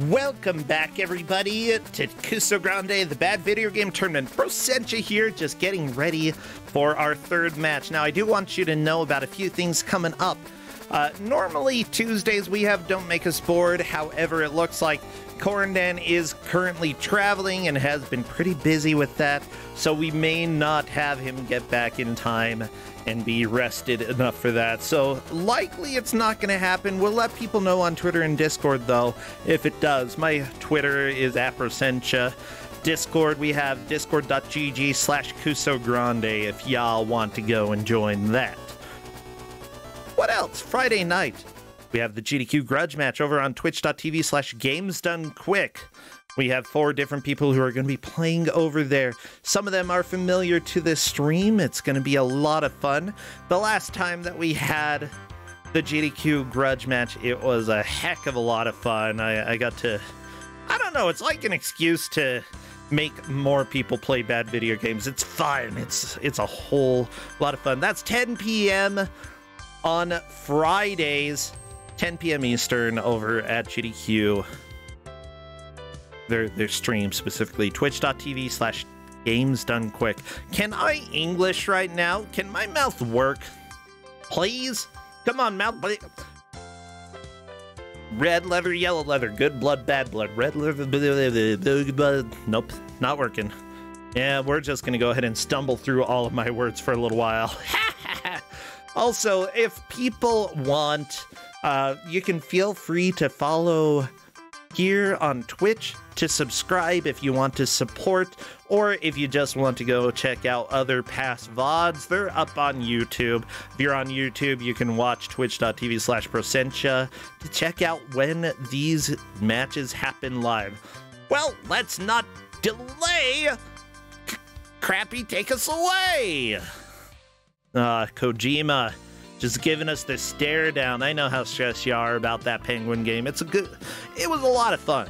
Welcome back, everybody, to Kusog7ande, the Bad Video Game Tournament. Kusog7ande here, just getting ready for our third match. Now, I do want you to know about a few things coming up. Normally, Tuesdays, we have Don't Make Us Bored. However, it looks like Kusog7ande is currently traveling and has been pretty busy with that, so we may not have him get back in time and be rested enough for that. So likely it's not going to happen. We'll let people know on Twitter and Discord, though, if it does. My Twitter is @Kusog7ande. Discord, we have discord.gg/Kusog7ande if y'all want to go and join that. What else? Friday night, we have the GDQ grudge match over on twitch.tv/GamesDoneQuick. We have 4 different people who are going to be playing over there. Some of them are familiar to this stream. It's going to be a lot of fun. The last time that we had the GDQ grudge match, it was a heck of a lot of fun. I got to, I don't know, it's like an excuse to make more people play bad video games. It's fun. It's a whole lot of fun. That's 10 p.m. on Fridays, 10 p.m. Eastern over at GDQ. Their stream specifically, twitch.tv/GamesDoneQuick. Can I English right now? Can my mouth work? Please? Come on, mouth. Red leather, yellow leather, good blood, bad blood. Red leather, good blood. Nope, not working. Yeah, we're just gonna go ahead and stumble through all of my words for a little while. Also, if people want, you can feel free to follow here on Twitch, to subscribe if you want to support, or if you just want to go check out other past VODs, they're up on YouTube. If you're on YouTube, you can watch twitch.tv/Kusog7ande to check out when these matches happen live. Well, let's not delay. Crappy, take us away. Kojima just giving us the stare down. I know how stressed you are about that Penguin game. It was a lot of fun.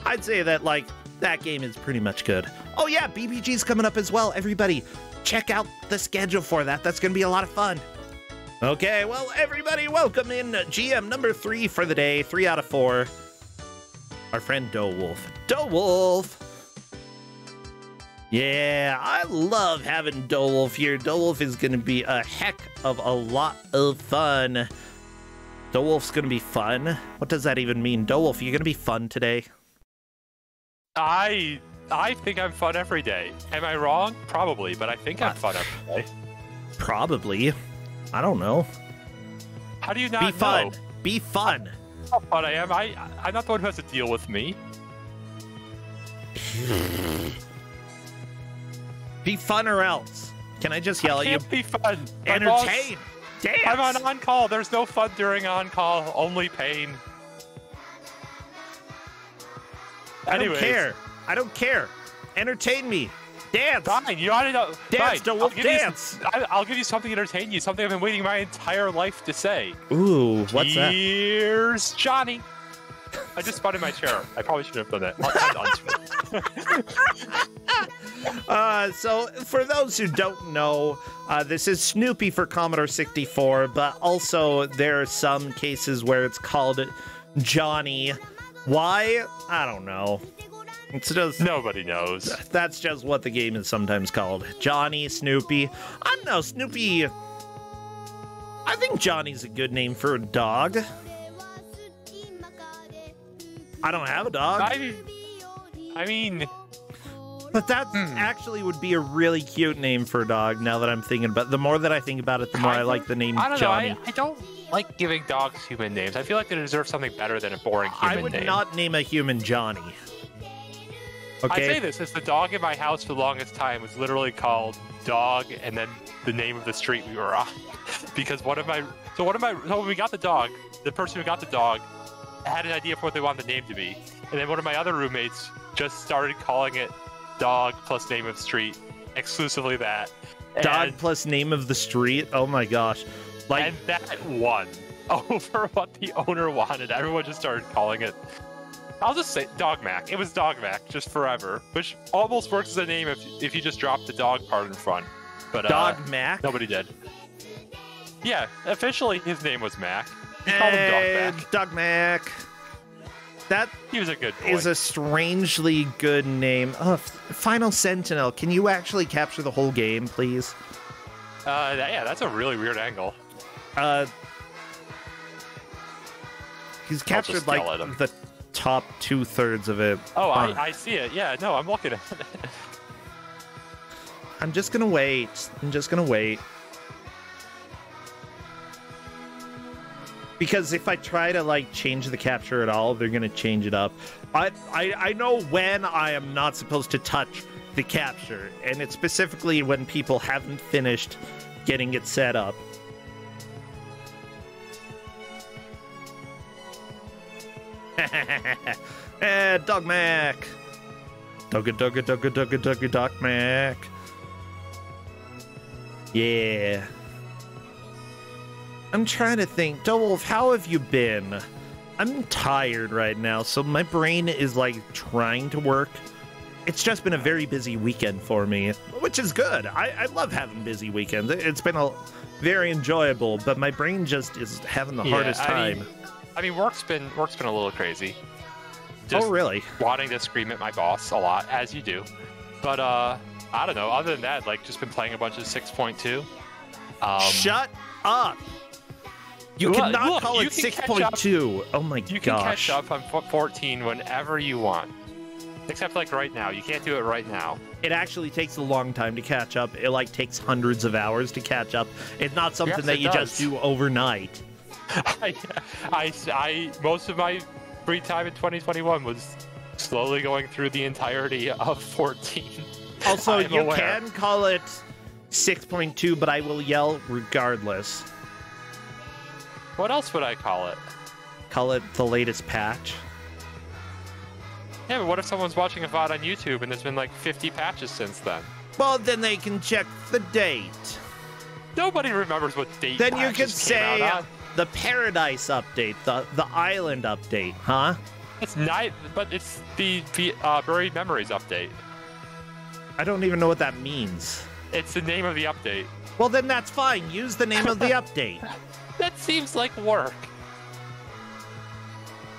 I'd say that, like, that game is pretty much good. Oh yeah, BBG's coming up as well. Everybody, check out the schedule for that. That's gonna be a lot of fun. Okay, well, everybody, welcome in GM number 3 for the day. 3 out of 4. Our friend Dowolf. Dowolf! Yeah, I love having Dowolf here. Dowolf is going to be a heck of a lot of fun. Dowolf's going to be fun? What does that even mean? Dowolf, you going to be fun today? I think I'm fun every day. Am I wrong? Probably, but I think I'm fun every day. Probably. I don't know. How do you not know? Be fun. Be fun. How fun I am. I'm not the one who has to deal with me. Be fun or else. Can I just yell at you? Can't be fun. Entertain. Dance. I'm on call. There's no fun during on call. Only pain. I don't care. I don't care. Entertain me. Dance. Fine. You ought to know. Dance, Dowolf, dance. I'll give you something to entertain you. Something I've been waiting my entire life to say. Ooh, what's that? Here's Johnny. I just spun in my chair. I probably shouldn't have done that. So, for those who don't know, this is Snoopy for Commodore 64, but also there are some cases where it's called Johnny. Why? I don't know. It's just... Nobody knows. That's just what the game is sometimes called. Johnny, Snoopy. I don't know, Snoopy... I think Johnny's a good name for a dog. I don't have a dog. I mean... But that actually would be a really cute name for a dog, now that I'm thinking about it. The more that I think about it, the more I like the name Johnny. I don't like giving dogs human names. I feel like they deserve something better than a boring human name. I would not name a human Johnny. Okay? I say this, as the dog in my house for the longest time was literally called Dog, and then the name of the street we were on. Because so when we got the dog, the person who got the dog had an idea for what they wanted the name to be. And then one of my other roommates just started calling it Dog plus name of street, exclusively that. Dog plus name of the street? Oh my gosh. And that won over what the owner wanted. Everyone just started calling it, I'll just say Dog Mac. It was Dog Mac, just forever. Which almost works as a name if you just drop the dog part in front. But Dog Mac? Nobody did. Yeah, officially his name was Mac. He called him Dog Mac. Dog Mac. That He was a good boy. is a strangely good name. Oh, Final Sentinel. Can you actually capture the whole game, please? Yeah, that's a really weird angle. He's captured like the top 2/3 of it. Oh, I see it. Yeah, no, I'm looking at it. I'm just gonna wait. Because if I try to like change the capture at all, they're gonna change it up. I know when I am not supposed to touch the capture, and it's specifically when people haven't finished getting it set up. Dog Mac. Dog Mac. Yeah. I'm trying to think. Doublewolf, how have you been? I'm tired right now, so my brain is like trying to work. It's just been a very busy weekend for me, which is good. I love having busy weekends. It's been very enjoyable, but my brain just is having the hardest time. I mean, work's been a little crazy. Just really? Wanting to scream at my boss a lot, as you do. But I don't know. Other than that, like, just been playing a bunch of 6.2. Shut up! You cannot call it 6.2. Oh my gosh! You can catch up on 14 whenever you want. Except like right now, you can't do it right now. It actually takes a long time to catch up. It like takes hundreds of hours to catch up. It's not something that you just do overnight. I most of my free time in 2021 was slowly going through the entirety of 14. Also, you can call it 6.2, but I will yell regardless. What else would I call it? Call it the latest patch. Yeah, but what if someone's watching a VOD on YouTube and there's been like 50 patches since then? Well, then they can check the date. Nobody remembers what date. Then you could say the Paradise update, the Island update, huh? It's not, but it's the Buried Memories update. I don't even know what that means. It's the name of the update. Well, then that's fine. Use the name of the update. That seems like work.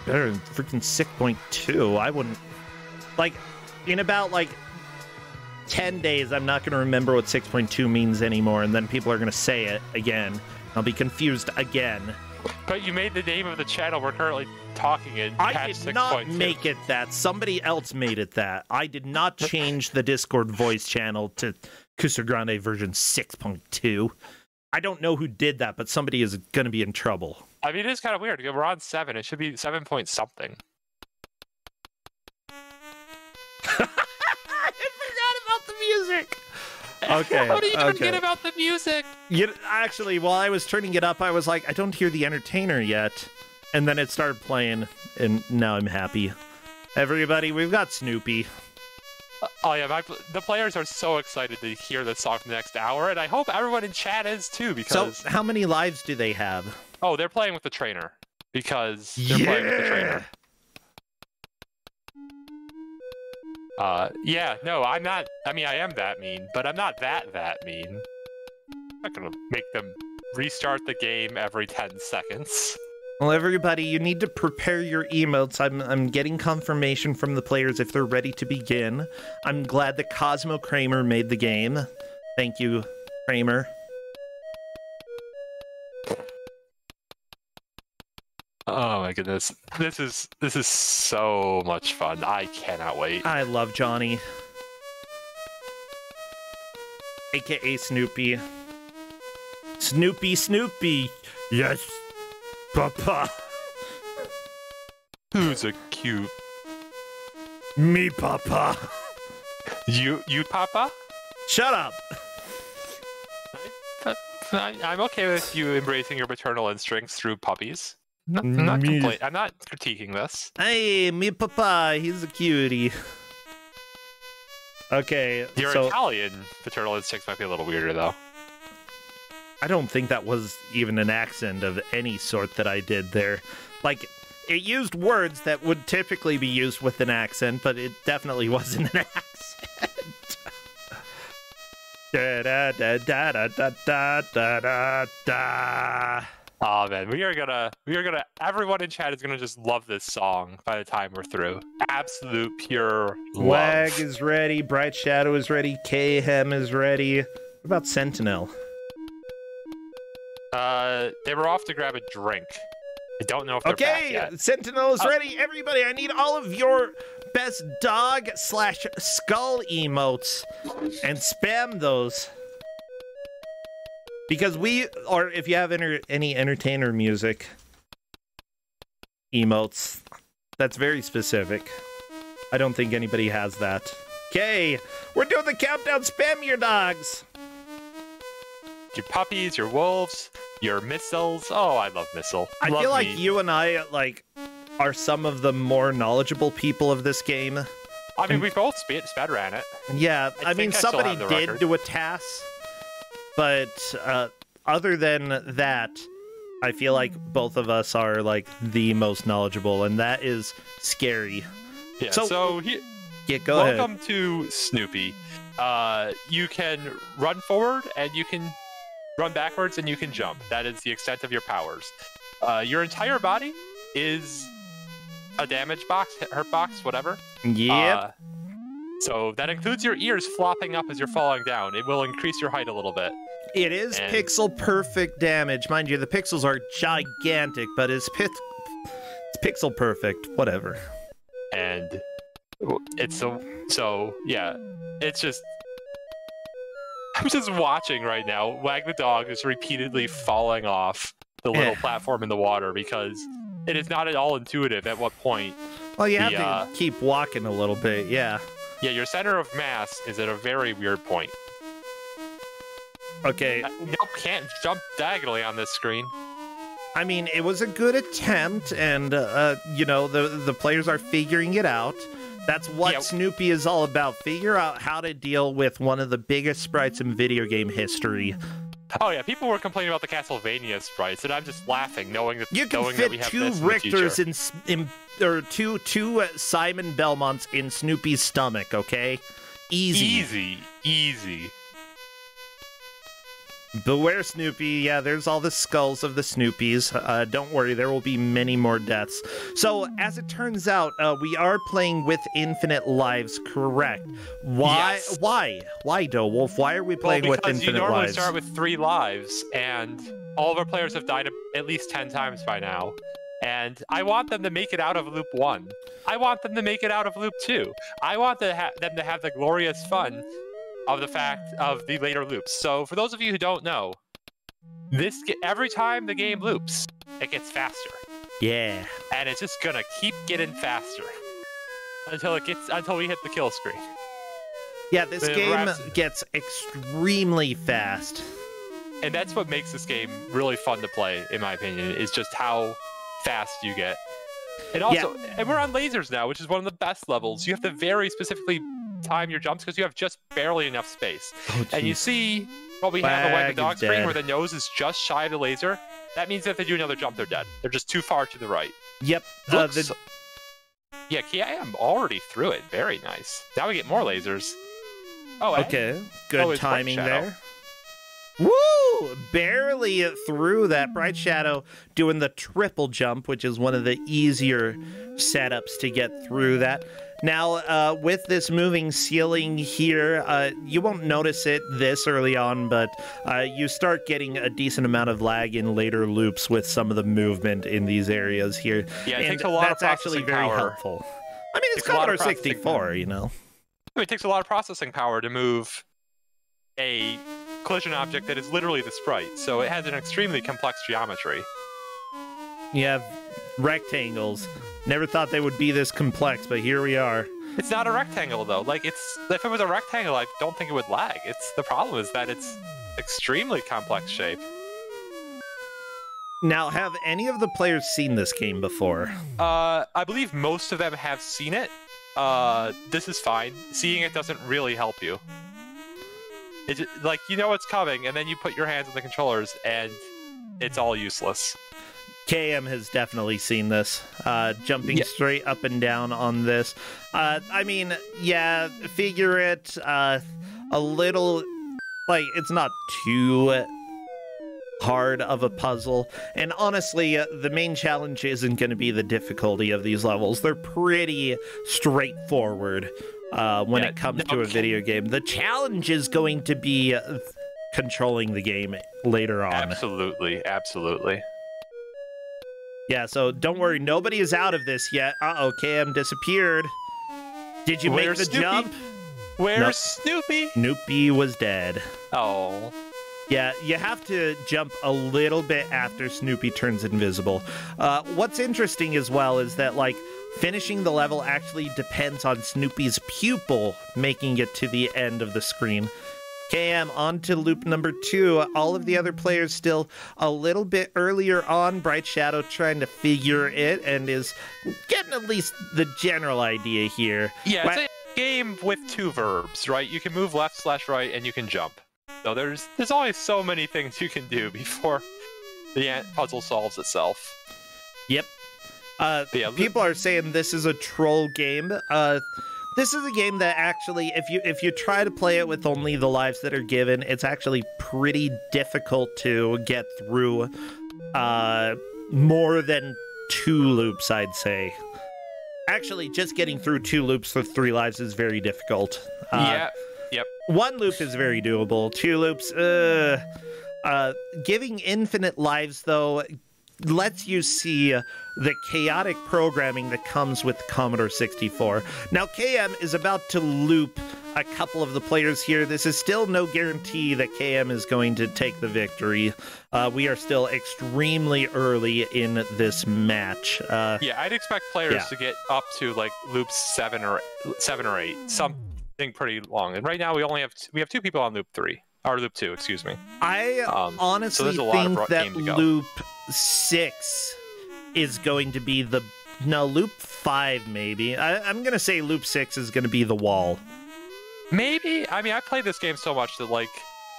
Better than freaking 6.2. I wouldn't... Like, in about, like, 10 days, I'm not going to remember what 6.2 means anymore, and then people are going to say it again. I'll be confused again. But you made the name of the channel we're currently talking in. I did not make it that. Somebody else made it that. I did not change the Discord voice channel to Kusog7ande version 6.2. I don't know who did that, but somebody is going to be in trouble. I mean, it is kind of weird. We're on 7. It should be 7 point something. I forgot about the music. Okay. How do you forget about the music? Actually, while I was turning it up, I was like, I don't hear the entertainer yet. And then it started playing, and now I'm happy. Everybody, we've got Snoopy. Oh yeah, the players are so excited to hear this song for the next hour, and I hope everyone in chat is too, because... So, how many lives do they have? Oh, they're playing with the trainer, because they're playing with the trainer. Yeah, no, I'm not... I mean, I am that mean, but I'm not that mean. I'm not gonna make them restart the game every 10 seconds. Well, everybody, you need to prepare your emotes. I'm getting confirmation from the players if they're ready to begin. I'm glad that Cosmo Kramer made the game. Thank you, Kramer. Oh my goodness. This is so much fun. I cannot wait. I love Johnny. AKA Snoopy. Snoopy. Yes. Papa. Who's a cute? Me, Papa. You, Papa? Shut up. I'm okay with you embracing your paternal instincts through puppies. I'm not critiquing this. Hey, me, Papa. He's a cutie. Okay, your Italian paternal instincts might be a little weirder, though. I don't think that was even an accent of any sort that I did there. Like, it used words that would typically be used with an accent, but it definitely wasn't an accent. Da da da da da da da da da. Oh man, everyone in chat is gonna just love this song by the time we're through. Absolute pure love. Wag is ready, Bright Shadow is ready, Kayhem is ready. What about Sentinel? They were off to grab a drink. I don't know if they're back yet. Okay, Sentinel is ready. Everybody, I need all of your best dog/skull emotes and spam those. Because or if you have any entertainer music emotes, that's very specific. I don't think anybody has that. Okay, we're doing the countdown. Spam your dogs. Your puppies, your wolves, your missiles. Oh, I love missile. I feel like you and I are some of the more knowledgeable people of this game. I mean, we both sped ran it. Yeah, I mean, somebody did do a task. But other than that, I feel like both of us are like the most knowledgeable, and that is scary. Yeah. Go ahead. Welcome to Snoopy. You can run forward, and you can run backwards, and you can jump. That is the extent of your powers. Your entire body is a damage box, hurt box, whatever. Yep. So that includes your ears flopping up as you're falling down. It will increase your height a little bit. It is pixel perfect damage. Mind you, the pixels are gigantic, but it's pixel perfect. Whatever. And it's so yeah, it's just... I'm just watching right now. Wag the dog is repeatedly falling off the little platform in the water because it is not at all intuitive at what point. Well, you have to keep walking a little bit, yeah. Yeah, your center of mass is at a very weird point. Okay. Nope, can't jump diagonally on this screen. I mean, it was a good attempt, and, you know, the players are figuring it out. That's what Snoopy is all about. Figure out how to deal with one of the biggest sprites in video game history. Oh yeah, people were complaining about the Castlevania sprites, and I'm just laughing, knowing that you can fit two Richters or two Simon Belmonts in Snoopy's stomach. Okay, easy. Beware, Snoopy. Yeah, there's all the skulls of the Snoopies. Don't worry, there will be many more deaths. So, as it turns out, we are playing with infinite lives, correct? Why? Yes. Why, Wolf? Why are we playing with infinite lives? Because you normally start with 3 lives, and all of our players have died at least 10 times by now. And I want them to make it out of Loop 1. I want them to make it out of Loop 2. I want them to have the glorious fun of the fact of the later loops. So for those of you who don't know, every time the game loops, it gets faster. Yeah. And it's just gonna keep getting faster until we hit the kill screen. Yeah, this game gets extremely fast. And that's what makes this game really fun to play, in my opinion, is just how fast you get. And also, and we're on lasers now, which is one of the best levels. You have to very specifically time your jumps because you have just barely enough space. And you see what we have a Wag the Dog screen where the nose is just shy of the laser. That means that if they do another jump, they're dead. They're just too far to the right. Yep. Yeah, I am already through it. Very nice. Now we get more lasers. Oh, okay. Good timing there. Woo! Barely through that. Bright Shadow doing the triple jump, which is one of the easier setups to get through that. Now, with this moving ceiling here, you won't notice it this early on, but you start getting a decent amount of lag in later loops with some of the movement in these areas here. Yeah, it takes a lot of processing very power. Helpful. I mean, it's Commodore 64, you know. It takes a lot of processing power to move a collision object that is literally the sprite, so it has an extremely complex geometry. You have rectangles. Never thought they would be this complex, but here we are. It's not a rectangle though. Like if it was a rectangle, I don't think it would lag. The problem is that it's extremely complex shape. Now, have any of the players seen this game before? I believe most of them have seen it. This is fine. Seeing it doesn't really help you. It's like, you know it's coming, and then you put your hands on the controllers, and it's all useless. KM has definitely seen this, jumping straight up and down on this. I mean, yeah, figure it a little, like, it's not too hard of a puzzle. And honestly, the main challenge isn't going to be the difficulty of these levels. They're pretty straightforward when it comes to a video game. The challenge is going to be controlling the game later on. Absolutely, absolutely. Yeah, so don't worry, nobody is out of this yet. Uh-oh, KM disappeared. Did you make the jump? Where's Snoopy? Snoopy was dead. Oh. Yeah, you have to jump a little bit after Snoopy turns invisible. What's interesting as well is that, like, finishing the level actually depends on Snoopy's pupil making it to the end of the screen. KM, on to loop number 2. All of the other players still a little bit earlier on. Bright Shadow trying to figure it and is getting at least the general idea here. Yeah, it's a game with 2 verbs, right? You can move left/right and you can jump. So there's always so many things you can do before the puzzle solves itself. Yep. Yeah, people are saying this is a troll game. This is a game that actually, if you try to play it with only the lives that are given, it's actually pretty difficult to get through more than 2 loops, I'd say. Actually, just getting through 2 loops with 3 lives is very difficult. Yeah. Yep. 1 loop is very doable. 2 loops, giving infinite lives, though, lets you see the chaotic programming that comes with Commodore 64. Now, KM is about to loop a couple of the players here. This is still no guarantee that KM is going to take the victory. We are still extremely early in this match. Yeah, I'd expect players to get up to like loop 7 or 8, something pretty long. And right now we only have 2 people on loop 3. Or loop 2, excuse me. I honestly think that loop 6 is going to be loop 5 maybe. I'm going to say loop 6 is going to be the wall. Maybe? I mean, I played this game so much that, like,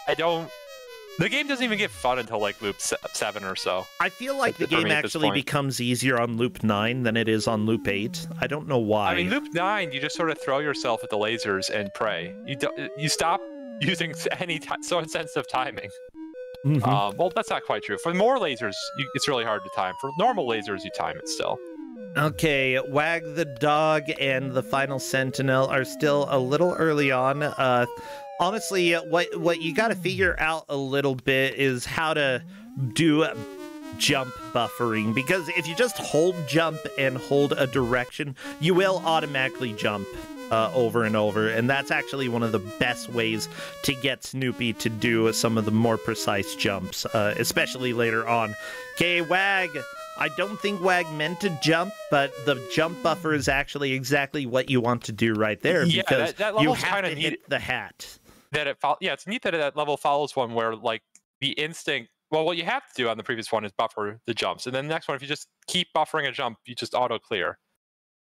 the game doesn't even get fun until, like, loop 7 or so. I feel like the game actually becomes easier on loop 9 than it is on loop 8. I don't know why. I mean, loop 9, you just sort of throw yourself at the lasers and pray. You stop using any sense of timing. Mm-hmm. Well, that's not quite true. For more lasers, it's really hard to time. For normal lasers, you time it still. Okay, Wag the Dog and the Final Sentinel are still a little early on. Honestly, what you got to figure out a little bit is how to do jump buffering, because if you just hold jump and hold a direction, you will automatically jump over and over, and that's actually one of the best ways to get Snoopy to do some of the more precise jumps, especially later on. Okay, Wag, I don't think Wag meant to jump, but the jump buffer is actually exactly what you want to do right there, because that you have to hit the hat. It's neat that that level follows one where, like, the instinct. Well, what you have to do on the previous one is buffer the jumps, and then the next one, if you just keep buffering a jump, you just auto clear.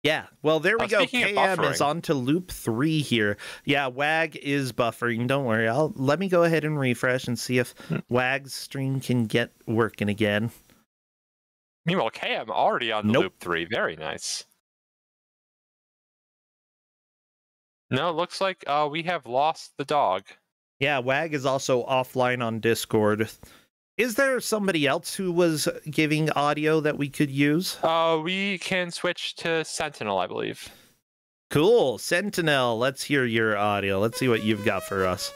Yeah, well, there we go. KM is on to loop 3 here. Yeah, Wag is buffering. Don't worry. Let me go ahead and refresh and see if Wag's stream can get working again. Meanwhile, KM already on loop 3. Very nice. No, it looks like we have lost the dog. Yeah, Wag is also offline on Discord. Is there somebody else who was giving audio that we could use? We can switch to Sentinel, I believe. Cool. Sentinel, let's hear your audio. Let's see what you've got for us.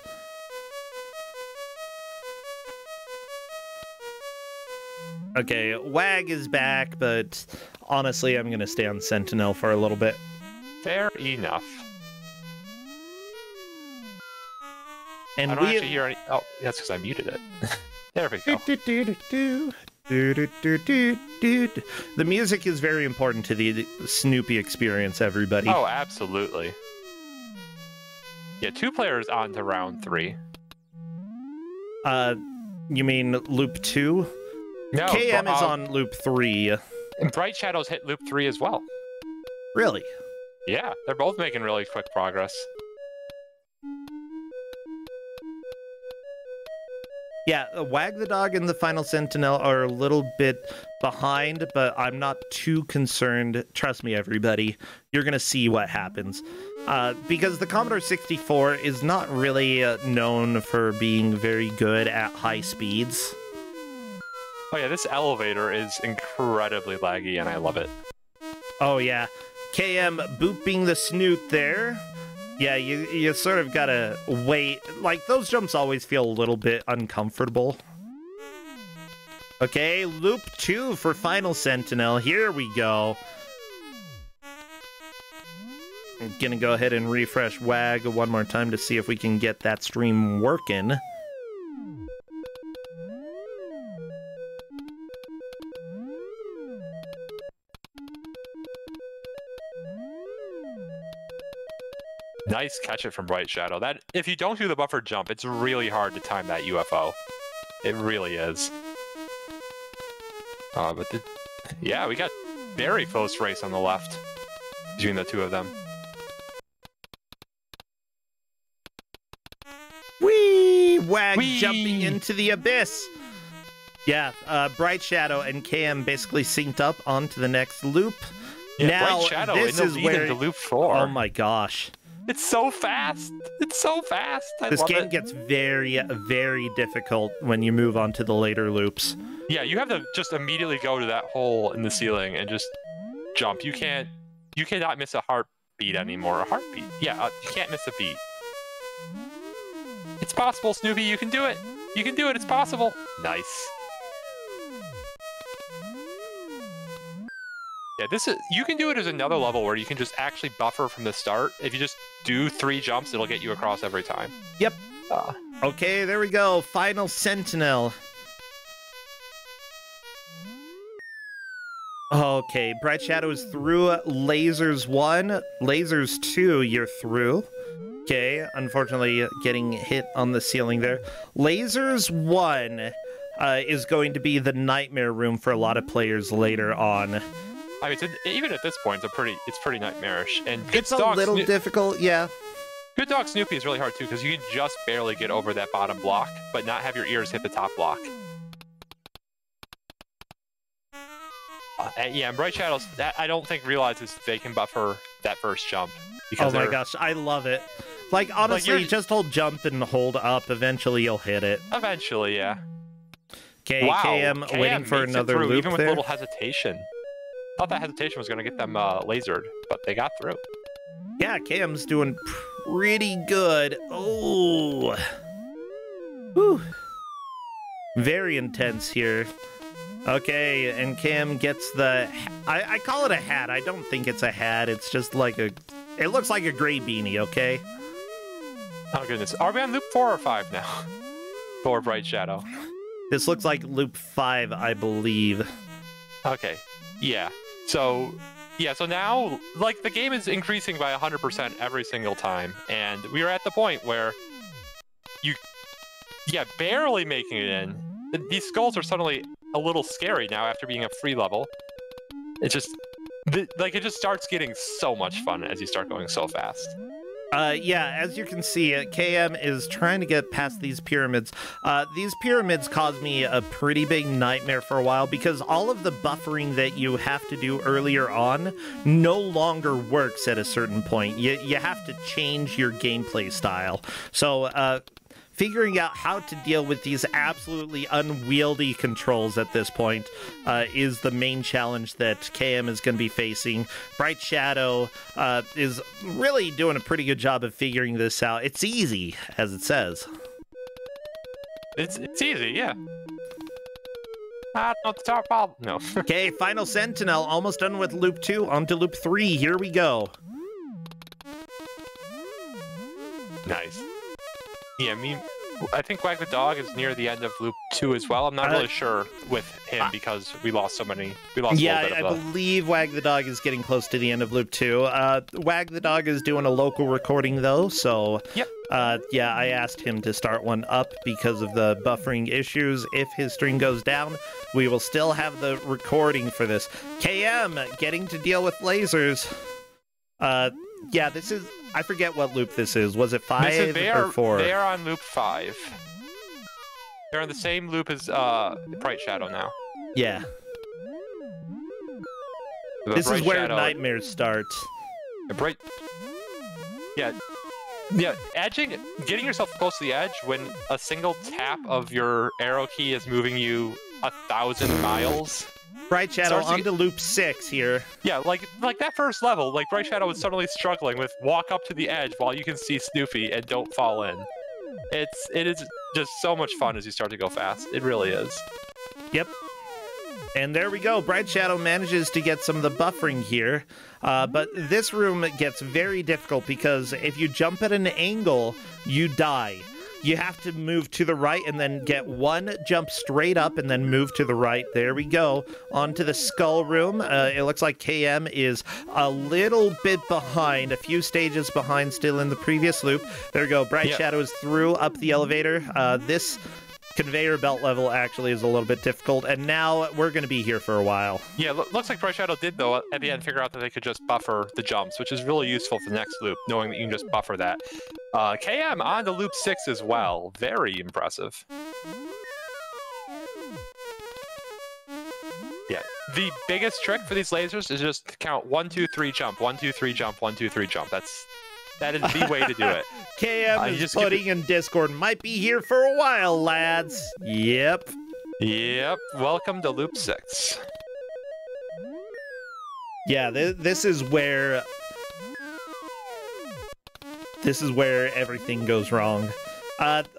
Okay, Wag is back, but honestly, I'm going to stay on Sentinel for a little bit. Fair enough. And I don't actually hear any... Oh, that's because I muted it. There we go. The music is very important to the Snoopy experience, everybody. Oh, absolutely. Yeah, 2 players on to round 3. You mean loop 2? No. KM is on loop 3. And Bright Shadows hit loop 3 as well. Really? Yeah, they're both making really quick progress. Yeah, Wag the Dog and the Final Sentinel are a little bit behind, but I'm not too concerned. Trust me, everybody. You're going to see what happens. Because the Commodore 64 is not really known for being very good at high speeds. Oh yeah, this elevator is incredibly laggy, and I love it. Oh yeah, KM booping the snoot there. Yeah, you sort of gotta wait. Like, those jumps always feel a little bit uncomfortable. Okay, loop 2 for Final Sentinel. Here we go. I'm gonna go ahead and refresh WAG one more time to see if we can get that stream working. Nice catch it from Bright Shadow. That if you don't do the buffer jump, it's really hard to time that UFO. It really is. Yeah, we got very close race on the left between the two of them. Whee! WAG jumping into the abyss. Yeah, Bright Shadow and KM basically synced up onto the next loop. Yeah, now, Bright Shadow this in is the lead where... into loop 4. Oh my gosh. It's so fast. It's so fast. This game gets very, very difficult when you move on to the later loops. Yeah, you have to just immediately go to that hole in the ceiling and just jump. You cannot miss a heartbeat anymore. A heartbeat? Yeah, you can't miss a beat. It's possible, Snoopy. You can do it. You can do it. It's possible. Nice. Yeah, you can do it as another level where you can just actually buffer from the start. If you just do 3 jumps, it'll get you across every time. Yep. Okay, there we go. Final Sentinel. Okay, Bright Shadow is through. Lasers 1. Lasers 2, you're through. Okay, unfortunately getting hit on the ceiling there. Lasers 1 is going to be the nightmare room for a lot of players later on. I mean, even at this point, it's pretty nightmarish. And it's a little difficult, yeah. Good Dog Snoopy is really hard too, because you can just barely get over that bottom block, but not have your ears hit the top block. Yeah, and Bright Shadows, I don't think realizes they can buffer that first jump. Oh my gosh, I love it. Like, honestly, just hold jump and hold up. Eventually, you'll hit it. Eventually, yeah. Okay, wow. KM waiting for another loop even with there. A little hesitation. Thought that hesitation was going to get them lasered, but they got through. Yeah, KM's doing pretty good. Oh. Whew. Very intense here. Okay, and Cam gets the... I call it a hat. I don't think it's a hat. It's just like a... It looks like a gray beanie, okay? Oh, goodness. Are we on loop 4 or 5 now? For Bright Shadow. This looks like loop 5, I believe. Okay. Yeah. So now, like, the game is increasing by 100% every single time, and we are at the point where barely making it in. These skulls are suddenly a little scary now after being a free level. It just starts getting so much fun as you start going so fast. Yeah, as you can see, KM is trying to get past these pyramids. These pyramids caused me a pretty big nightmare for a while because all of the buffering that you have to do earlier on no longer works at a certain point. You have to change your gameplay style. So, figuring out how to deal with these absolutely unwieldy controls at this point is the main challenge that KM is going to be facing. Bright Shadow is really doing a pretty good job of figuring this out. It's easy, as it says. It's easy, yeah. Not the top problem. No. Okay, Final Sentinel, almost done with loop 2, on to loop 3. Here we go. Nice. Yeah, I think Wag the Dog is near the end of loop 2 as well. I'm not really sure with him because we lost so many. Yeah, I believe Wag the Dog is getting close to the end of loop 2. Wag the Dog is doing a local recording though, so yep. Yeah, I asked him to start one up because of the buffering issues. If his stream goes down, we will still have the recording for this. KM getting to deal with lasers. Yeah, this is... I forget what loop this is. Was it 5 or 4? They are on loop 5. They're on the same loop as Bright Shadow now. Yeah. This is where nightmares start. Yeah, edging, getting yourself close to the edge when a single tap of your arrow key is moving you 1,000 miles. Bright Shadow Starts to onto loop 6 here. Yeah, like that first level, like Bright Shadow was suddenly struggling with walk up to the edge while you can see Snoopy and don't fall in. It is just so much fun as you start to go fast. It really is. Yep. And there we go. Bright Shadow manages to get some of the buffering here. But this room gets very difficult because if you jump at an angle, you die. You have to move to the right and then get one jump straight up and then move to the right. There we go. Onto the skull room. It looks like KM is a little bit behind, a few stages behind still in the previous loop. There we go. Bright Shadow is through up the elevator. This conveyor belt level actually is a little bit difficult, and now we're going to be here for a while. Yeah, looks like Bright Shadow did, though, at the end figure out that they could just buffer the jumps, which is really useful for the next loop, knowing that you can just buffer that. KM on to loop 6 as well. Very impressive. Yeah, the biggest trick for these lasers is just count 1, 2, 3, jump, 1, 2, 3, jump, 1, 2, 3, jump. That is the way to do it. KM is putting in Discord, might be here for a while, lads. Yep. Yep. Welcome to loop 6. Yeah, this is where everything goes wrong.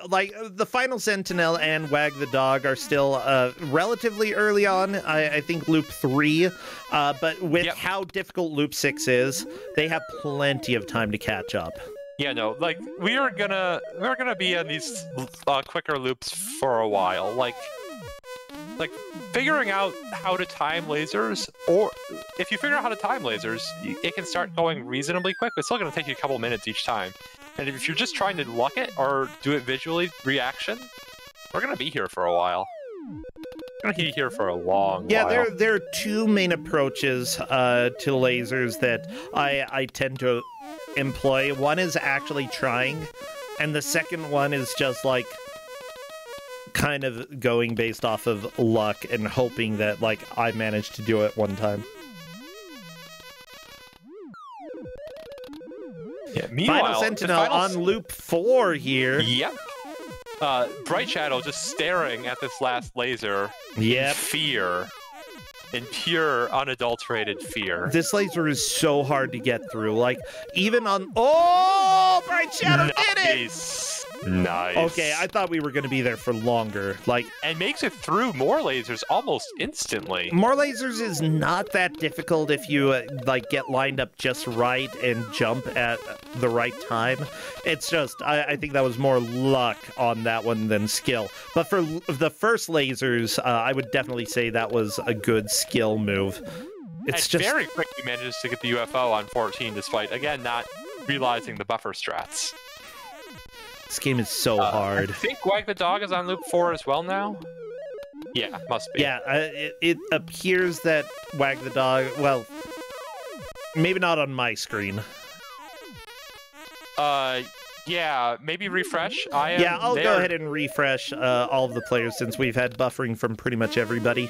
Like, the final Sentinel and Wag the Dog are still relatively early on. I think loop 3, but with how difficult loop 6 is, they have plenty of time to catch up. Yeah, no, like we're gonna be in these quicker loops for a while. Like figuring out how to time lasers, or if you figure out how to time lasers, it can start going reasonably quick. It's still gonna take you a couple minutes each time. And if you're just trying to luck it or do it visually, reaction, we're gonna be here for a while. We're gonna be here for a long while. Yeah, there are two main approaches to lasers that I tend to employ. One is actually trying, and the second one is just like kind of going based off of luck and hoping that like I manage to do it one time. Yeah, meanwhile, Final Sentinel on loop 4 here. Yep. Bright Shadow just staring at this last laser. Yep. In fear. In pure, unadulterated fear. This laser is so hard to get through. Like, even on... Oh! Bright Shadow did it! Nice. Okay, I thought we were going to be there for longer. Like, and makes it through more lasers almost instantly. More lasers is not that difficult if you like get lined up just right and jump at the right time. It's just I think that was more luck on that one than skill. But for the first lasers, I would definitely say that was a good skill move. It's just very quickly manages to get the UFO on 14, despite again not realizing the buffer strats. This game is so hard. I think Wag the Dog is on loop 4 as well now. Yeah, must be. Yeah, it appears that Wag the Dog... Well, maybe not on my screen. Yeah, maybe refresh. I'll go ahead and refresh all of the players since we've had buffering from pretty much everybody.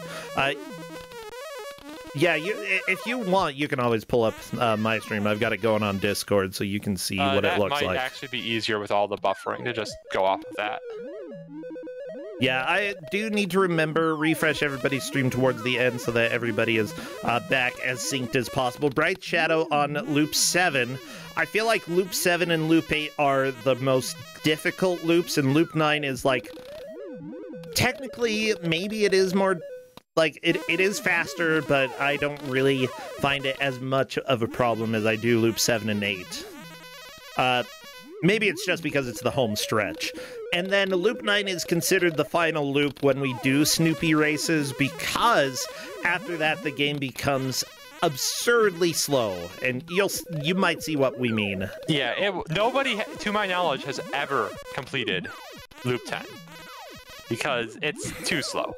Yeah, if you want, you can always pull up my stream. I've got it going on Discord, so you can see what it looks like. That might actually be easier with all the buffering to just go off of that. Yeah, I do need to refresh everybody's stream towards the end so that everybody is back as synced as possible. Bright Shadow on loop 7. I feel like loop 7 and loop 8 are the most difficult loops, and loop 9 is like... Technically, maybe it is more... Like, it is faster, but I don't really find it as much of a problem as I do loop 7 and 8. Maybe it's just because it's the home stretch. And then loop 9 is considered the final loop when we do Snoopy races, because after that the game becomes absurdly slow, and you might see what we mean. Yeah, nobody, to my knowledge, has ever completed loop 10, because it's too slow.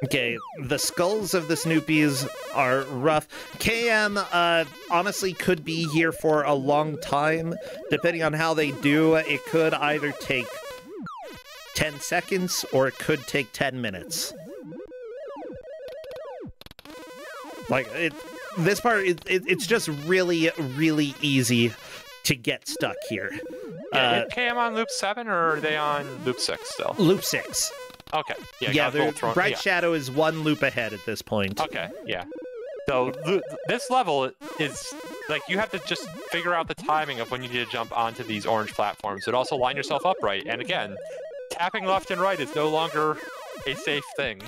Okay, the skulls of the Snoopies are rough. KM, honestly, could be here for a long time. Depending on how they do, it could either take 10 seconds or it could take 10 minutes. Like, this part, it's just really, really easy to get stuck here. Is KM on loop 7 or are they on loop 6 still? Loop 6. Okay. Yeah. Yeah, got gold thrown. Bright Yeah. Shadow is one loop ahead at this point. Okay. Yeah. So this level is like you have to just figure out the timing of when you need to jump onto these orange platforms, and also line yourself up right. And again, tapping left and right is no longer a safe thing.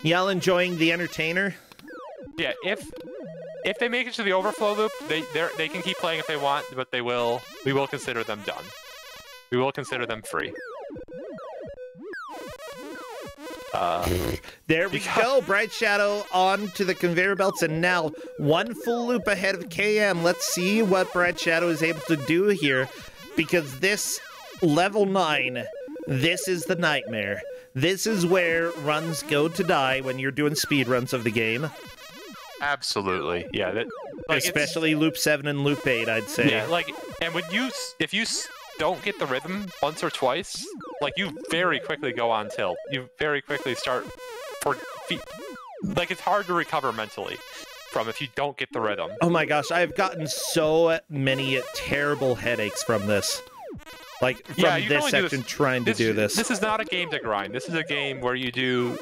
Y'all enjoying the entertainer? Yeah. If they make it to the overflow loop, they can keep playing if they want, but we will consider them done. We will consider them free. There we go. Bright Shadow on to the conveyor belts, and now one full loop ahead of KM. Let's see what Bright Shadow is able to do here, because this level 9, this is the nightmare. This is where runs go to die when you're doing speed runs of the game. Absolutely, yeah. Especially loop 7 and loop 8, I'd say. Yeah, and if you don't get the rhythm once or twice, you very quickly go on tilt. You very quickly start it's hard to recover mentally from if you don't get the rhythm. Oh my gosh, I've gotten so many terrible headaches from this. From this section trying to do this. This is not a game to grind. This is a game where you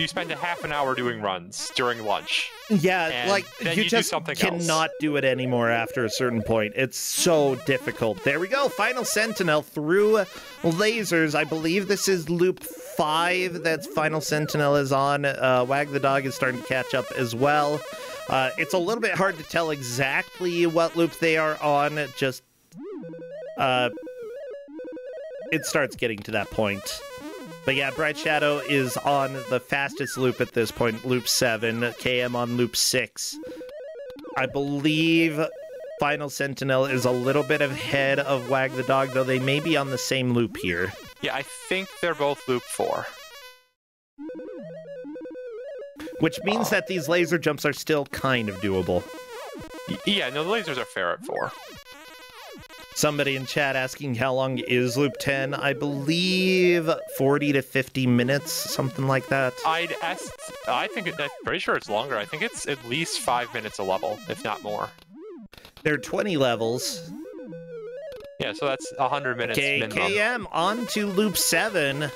spend a half an hour doing runs during lunch. Yeah, you just cannot else. do it anymore after a certain point. It's so difficult. There we go. Final Sentinel through lasers. I believe this is loop 5 that Final Sentinel is on. Wag the Dog is starting to catch up as well. It's a little bit hard to tell exactly what loop they are on. Just, it starts getting to that point. But yeah, Bright Shadow is on the fastest loop at this point, loop 7, KM on loop 6. I believe Final Sentinel is a little bit ahead of Wag the Dog, though they may be on the same loop here. Yeah, I think they're both loop 4. Which means that these laser jumps are still kind of doable. Yeah, no, the lasers are fair at 4. Somebody in chat asking how long is loop 10. I believe 40 to 50 minutes, something like that. I'm pretty sure it's longer. I think it's at least 5 minutes a level, if not more. There are 20 levels. Yeah, so that's 100 minutes minimum. KM on to loop 7.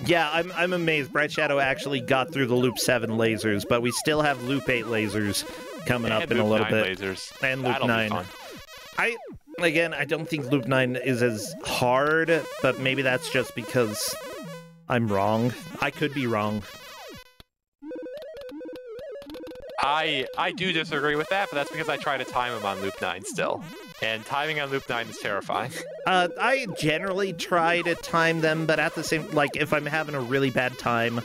Yeah, I'm amazed. Bright Shadow actually got through the loop 7 lasers, but we still have loop 8 lasers coming up in a little bit. Lasers. And loop 9. I don't think loop 9 is as hard, but maybe that's just because I'm wrong. I could be wrong. I do disagree with that, but that's because I try to time him on loop 9 still. And timing on loop 9 is terrifying. I generally try to time them, but at the same, if I'm having a really bad time,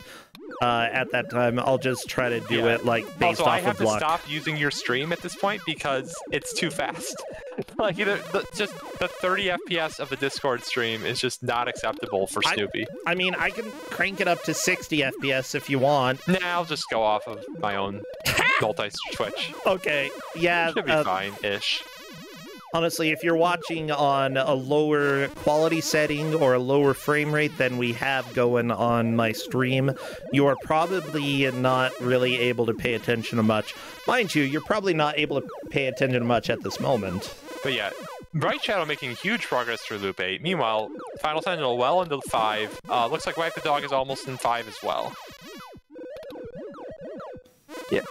at that time, I'll just try to do it, based off of luck. Also, I have to stop using your stream at this point because it's too fast. Just the 30 FPS of the Discord stream is just not acceptable for Snoopy. I mean, I can crank it up to 60 FPS if you want. Nah, I'll just go off of my own multi-Twitch. Okay, yeah. Should be fine-ish. Honestly, if you're watching on a lower quality setting or a lower frame rate than we have going on my stream, you are probably not really able to pay attention to much. Mind you, you're probably not able to pay attention to much at this moment. But yeah, Bright Shadow making huge progress through loop 8. Meanwhile, Final Sentinel well into 5. Looks like Wag the Dog is almost in 5 as well. Yeah.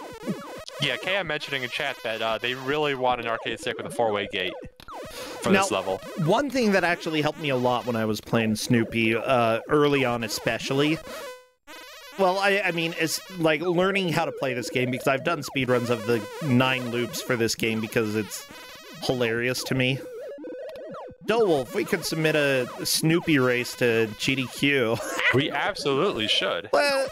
Yeah, KM mentioning in chat that they really want an arcade stick with a 4-way gate for this level. One thing that actually helped me a lot when I was playing Snoopy, early on especially, well, I mean, it's learning how to play this game, because I've done speedruns of the 9 loops for this game because it's hilarious to me. Wolf, we could submit a Snoopy race to GDQ. We absolutely should. Well,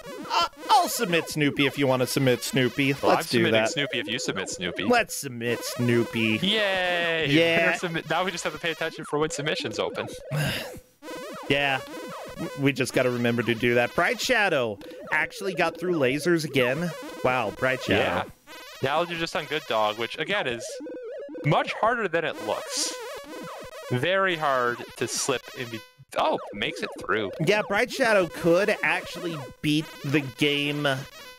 I'll submit Snoopy if you want to submit Snoopy. Well, Let's do that. I'm submitting Snoopy if you submit Snoopy. Let's submit Snoopy. Yay! Yeah. Now we just have to pay attention for when submissions open. Yeah. We just got to remember to do that. Bright Shadow actually got through lasers again. Wow, Bright Shadow. Yeah. Now you're just on Good Dog, which, again, is much harder than it looks. Very hard to slip in. Oh, makes it through. Yeah, Bright Shadow could actually beat the game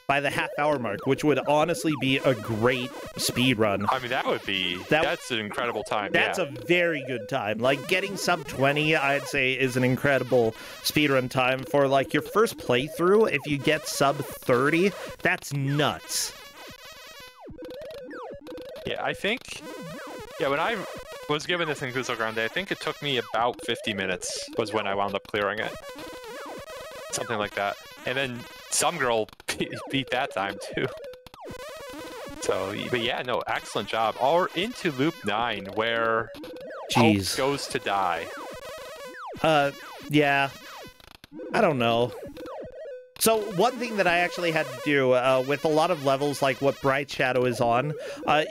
by the half-hour mark, which would honestly be a great speed run. I mean, that's an incredible time. That's a very good time. Like, getting sub 20, I'd say, is an incredible speedrun time. For, like, your first playthrough, if you get sub 30, that's nuts. Yeah, I think... Yeah, when I was given this in Kusog7ande, I think it took me about 50 minutes was when I wound up clearing it. Something like that. And then some girl beat that time, too. So, but yeah, no, excellent job. Or into Loop 9, where Hope goes to die. Yeah. I don't know. So one thing that I actually had to do with a lot of levels like what Bright Shadow is on,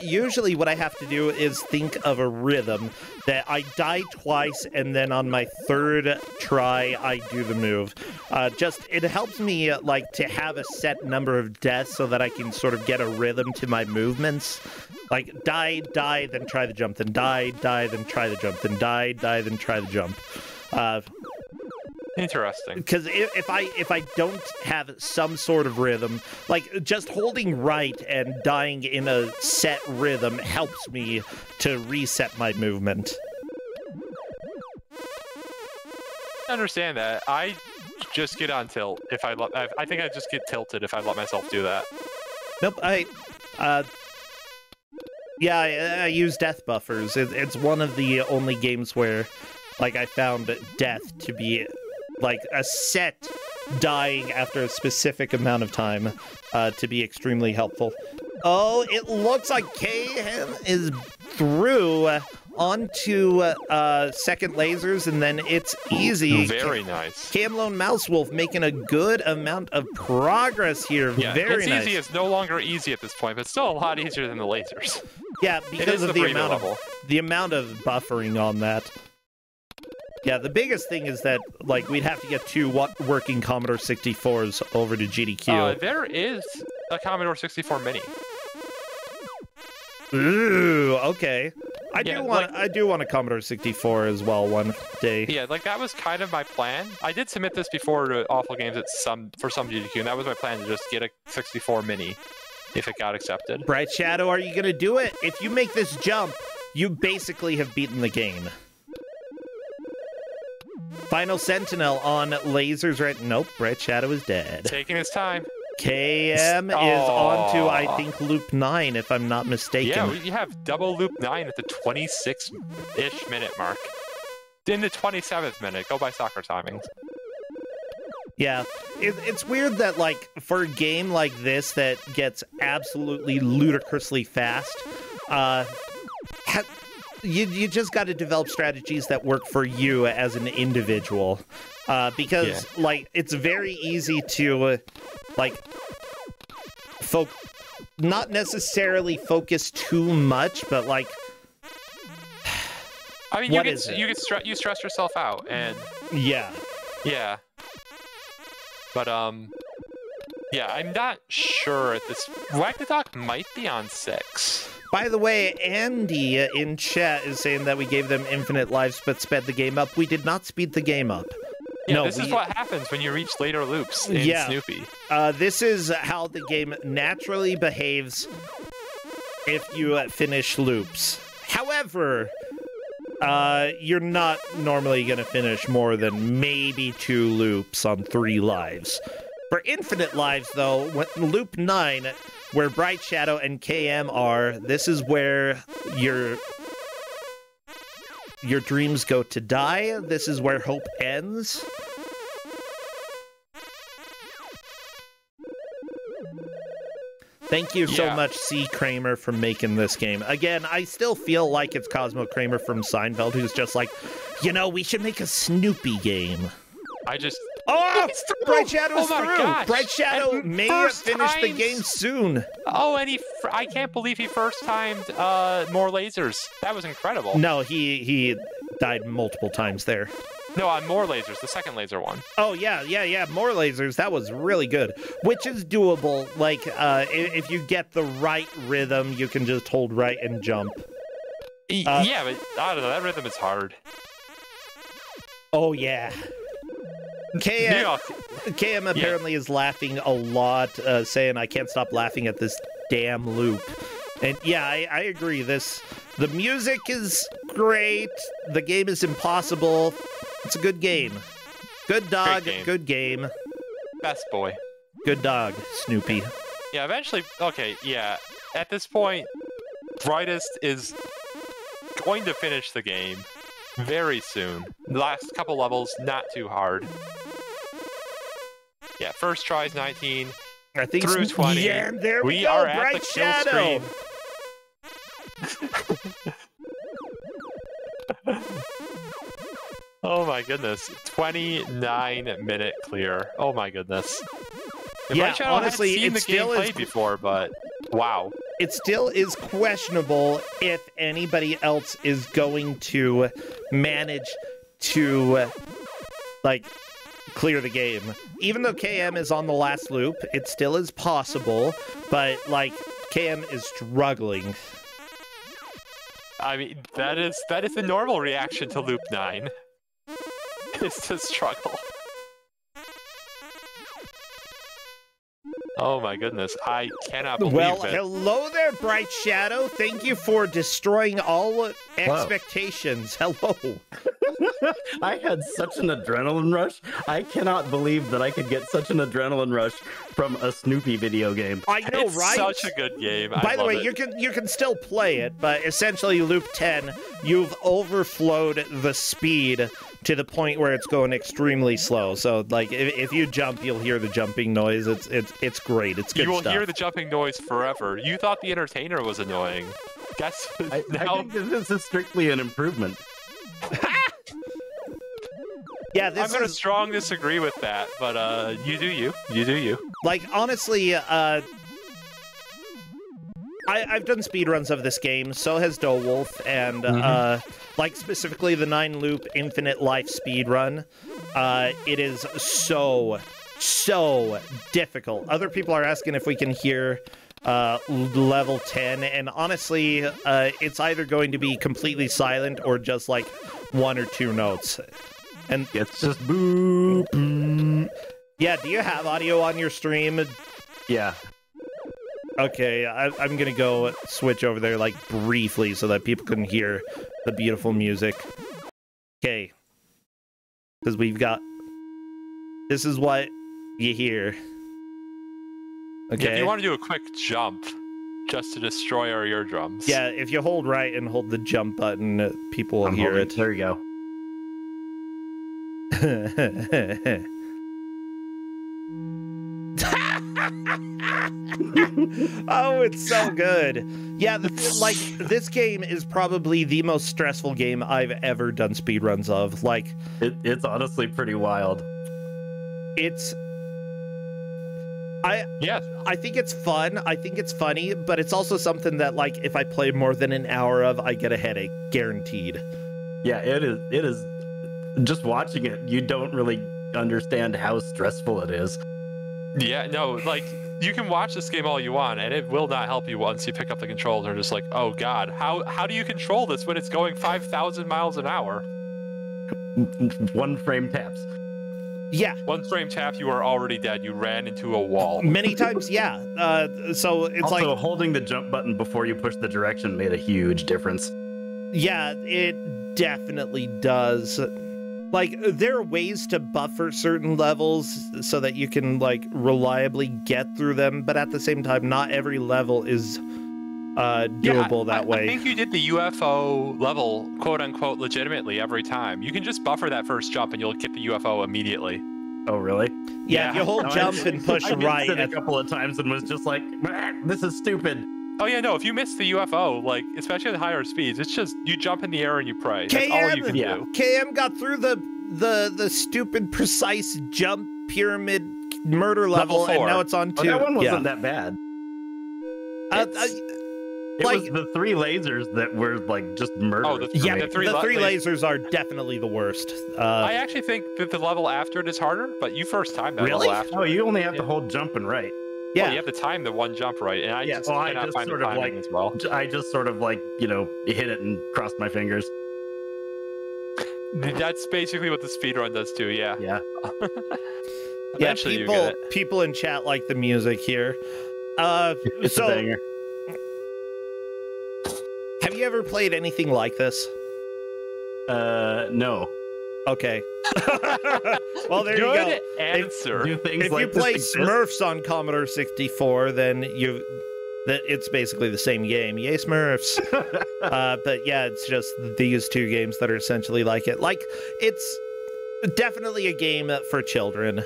usually what I have to do is think of a rhythm that I die twice and then on my third try I do the move. It helps me like to have a set number of deaths so that I can sort of get a rhythm to my movements. Like die, then try the jump, then die, then try the jump, then die, then try the jump. Interesting. Because if I don't have some sort of rhythm, like just holding right and dying in a set rhythm helps me to reset my movement. I understand that. I just get on tilt if I think I just get tilted if I let myself do that. Nope. I use death buffers. It's one of the only games where, like, I found death to be like a set dying after a specific amount of time to be extremely helpful. Oh, it looks like KM is through onto second lasers, and then it's easy. Very nice. KM Lone Mouse Wolf making a good amount of progress here. Yeah, very nice. It's easy. It's no longer easy at this point, but still a lot easier than the lasers. Yeah, because of the amount of buffering on that. Yeah, the biggest thing is that, like, we'd have to get two working Commodore 64s over to GDQ. There is a Commodore 64 Mini. Ooh, okay. I do want a Commodore 64 as well one day. Yeah, like, that was kind of my plan. I did submit this before to Awful Games for some GDQ, and that was my plan, to just get a 64 Mini if it got accepted. Bright Shadow, are you going to do it? If you make this jump, you basically have beaten the game. Final Sentinel on lasers right... Nope, Bright Shadow is dead. Taking his time. KM is on to, I think, Loop 9, if I'm not mistaken. Yeah, we have double Loop 9 at the 26-ish minute mark. In the 27th minute. Go by soccer timings. Yeah, it's weird that, like, for a game like this that gets absolutely ludicrously fast, you just got to develop strategies that work for you as an individual, because like it's very easy to not necessarily focus too much, but like, I mean, you stress yourself out, and yeah, but yeah, I'm not sure at this. Wagnadoc might be on 6. By the way, Andy in chat is saying that we gave them infinite lives but sped the game up. We did not speed the game up. Yeah, no, this is what happens when you reach later loops in Snoopy. This is how the game naturally behaves if you finish loops. However, you're not normally going to finish more than maybe 2 loops on 3 lives. For infinite lives, though, Loop 9, where Bright Shadow and KM are, this is where your dreams go to die. This is where hope ends. Thank you so much, C. Kramer, for making this game. Again, I still feel like it's Cosmo Kramer from Seinfeld, who's just like, we should make a Snoopy game. Oh! Bright Shadow's through! Gosh. Bright Shadow may finish the game soon. Oh, and I can't believe he first-timed more lasers. That was incredible. No, he died multiple times there. No, on more lasers, the second laser one. Oh, yeah, more lasers. That was really good, which is doable. Like, if you get the right rhythm, you can just hold right and jump. Yeah, but I don't know, that rhythm is hard. Oh, yeah. KM apparently is laughing a lot, saying, I can't stop laughing at this damn loop. And yeah, I agree. The music is great. The game is impossible. It's a good game. Good dog, good game. Best boy. Good dog, Snoopy. Yeah, eventually, okay, yeah. At this point, Brightest is going to finish the game very soon. The last couple levels, not too hard. Yeah, first try is 19. I think through 20. Yeah, there we go. are at Bright the kill Shadow. screen. Oh my goodness. 29-minute clear. Oh my goodness. Yeah, honestly, seen the gameplay before, but wow. It still is questionable if anybody else is going to manage to, like, clear the game. Even though KM is on the last loop, it still is possible, but, like, KM is struggling. I mean, that is the normal reaction to Loop 9. It's to struggle. Oh my goodness, I cannot believe Well, it. hello there, Bright Shadow. Thank you for destroying all expectations. Hello. I had such an adrenaline rush. I cannot believe that I could get such an adrenaline rush from a Snoopy video game. I know, It's right? such a good game. By the way, you can still play it, but essentially Loop 10, you've overflowed the speed to the point where it's going extremely slow. So, like, if you jump, you'll hear the jumping noise. It's great. It's good You will stuff. hear the jumping noise forever. You thought the entertainer was annoying. Guess I think this is strictly an improvement. Yeah, I'm going to strong disagree with that, but you do you. You do you. Like, honestly, I've done speedruns of this game, so has Wolf, and like specifically the 9-loop infinite life speedrun. It is so difficult. Other people are asking if we can hear level 10, and honestly, it's either going to be completely silent or just like 1 or 2 notes. And it's just boop. Yeah, do you have audio on your stream? Yeah. Okay, I'm gonna go switch over there, like, briefly so that people can hear the beautiful music. Okay. Because we've got... This is what you hear. Okay. Yeah, if you want to do a quick jump, just to destroy our eardrums. Yeah, if you hold right and hold the jump button, people will hear it. There you go. Oh, it's so good. Yeah, like, this game is probably the most stressful game I've ever done speedruns of. Like, it's honestly pretty wild. I think it's fun. I think it's funny, but it's also something that, like, if I play more than an hour of, I get a headache, guaranteed. Yeah, it is. Just watching it, you don't really understand how stressful it is. Yeah, no, like, you can watch this game all you want, and it will not help you once you pick up the controls and are just like, oh god, how do you control this when it's going 5,000 miles an hour? 1 frame taps. Yeah. 1 frame tap, you are already dead. You ran into a wall. Many times, yeah. So it's also, like... holding the jump button before you push the direction made a huge difference. Yeah, it definitely does. Like, there are ways to buffer certain levels so that you can, like, reliably get through them, but at the same time, not every level is doable that way. I think you did the UFO level, quote-unquote, legitimately every time. You can just buffer that first jump and you'll get the UFO immediately. Oh, really? Yeah, if you hold jump and push right. I did a couple of times and was just like, this is stupid. Oh yeah, no, if you miss the UFO, like, especially at higher speeds, it's just, you jump in the air and you pray. That's all you can do. KM got through the stupid precise jump pyramid murder level, and now it's on 2. That one wasn't that bad. It like, was the 3 lasers that were, like, just murder. Oh, the 3 lasers are definitely the worst. I actually think that the level after it is harder, but you first time that really? level after. Oh, you only have to hold jump and right. Yeah, you have to time the 1 jump right, and I just cannot find the timing as well. I just sort of, like, you know, hit it and crossed my fingers. That's basically what the speedrun does too, yeah. Yeah. Eventually you get it. people in chat like the music here. It's a So, banger. have you ever played anything like this? No. Okay. Well, there you Good go. answer. Do things If like you this play exist? Smurfs on Commodore 64, then it's basically the same game. Yay, Smurfs! But yeah, it's just these two games that are essentially like it. Like, it's definitely a game for children.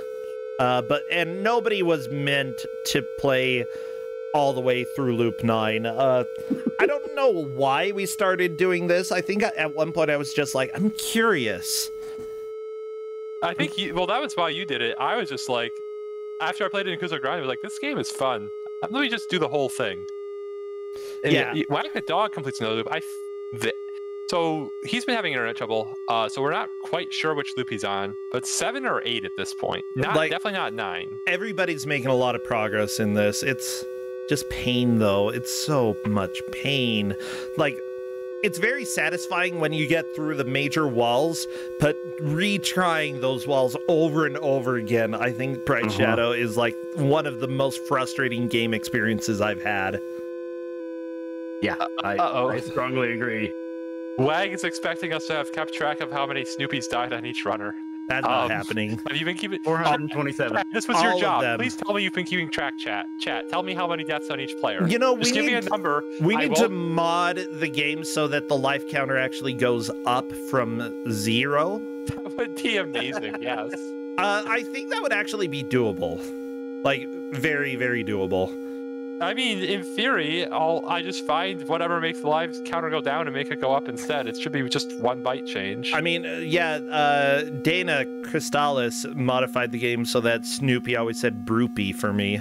And nobody was meant to play all the way through Loop 9. I don't know why we started doing this. I think at one point I was just like, I'm curious. I think that was why you did it. I was just like, after I played it in Kusog7ande, I was like, this game is fun. Let me just do the whole thing. And Yeah. Wag the Dog completes another loop. So he's been having internet trouble. So we're not quite sure which loop he's on, but 7 or 8 at this point. Definitely not 9. Everybody's making a lot of progress in this. It's just pain, though. It's so much pain. Like, it's very satisfying when you get through the major walls, but retrying those walls over and over again, I think Bright Shadow is like one of the most frustrating game experiences I've had. Yeah, I strongly agree. Wag is expecting us to have kept track of how many Snoopies died on each runner. That's not happening. Have you been keeping 427. This was All your of job. them. Please tell me you've been keeping track, chat. Tell me how many deaths on each player. You know, Just give me a number. We need to mod the game so that the life counter actually goes up from 0. That would be amazing, yes. I think that would actually be doable. Like, very, very doable. I mean, in theory, I just find whatever makes the lives counter go down and make it go up instead. It should be just 1 byte change. I mean, Dana Crystallis modified the game so that Snoopy always said Broopy for me.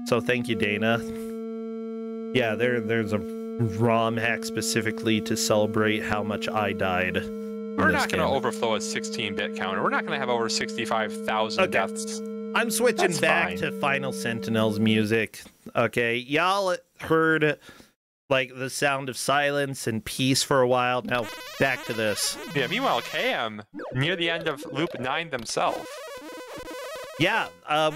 So thank you, Dana. Yeah, there's a ROM hack specifically to celebrate how much I died. We're not going to overflow a 16-bit counter. We're not going to have over 65,000 deaths. I'm switching back fine. to Final Sentinel's music. Okay, y'all heard like the sound of silence and peace for a while. Now back to this. Yeah, meanwhile, KM, near the end of Loop 9 themselves. Yeah,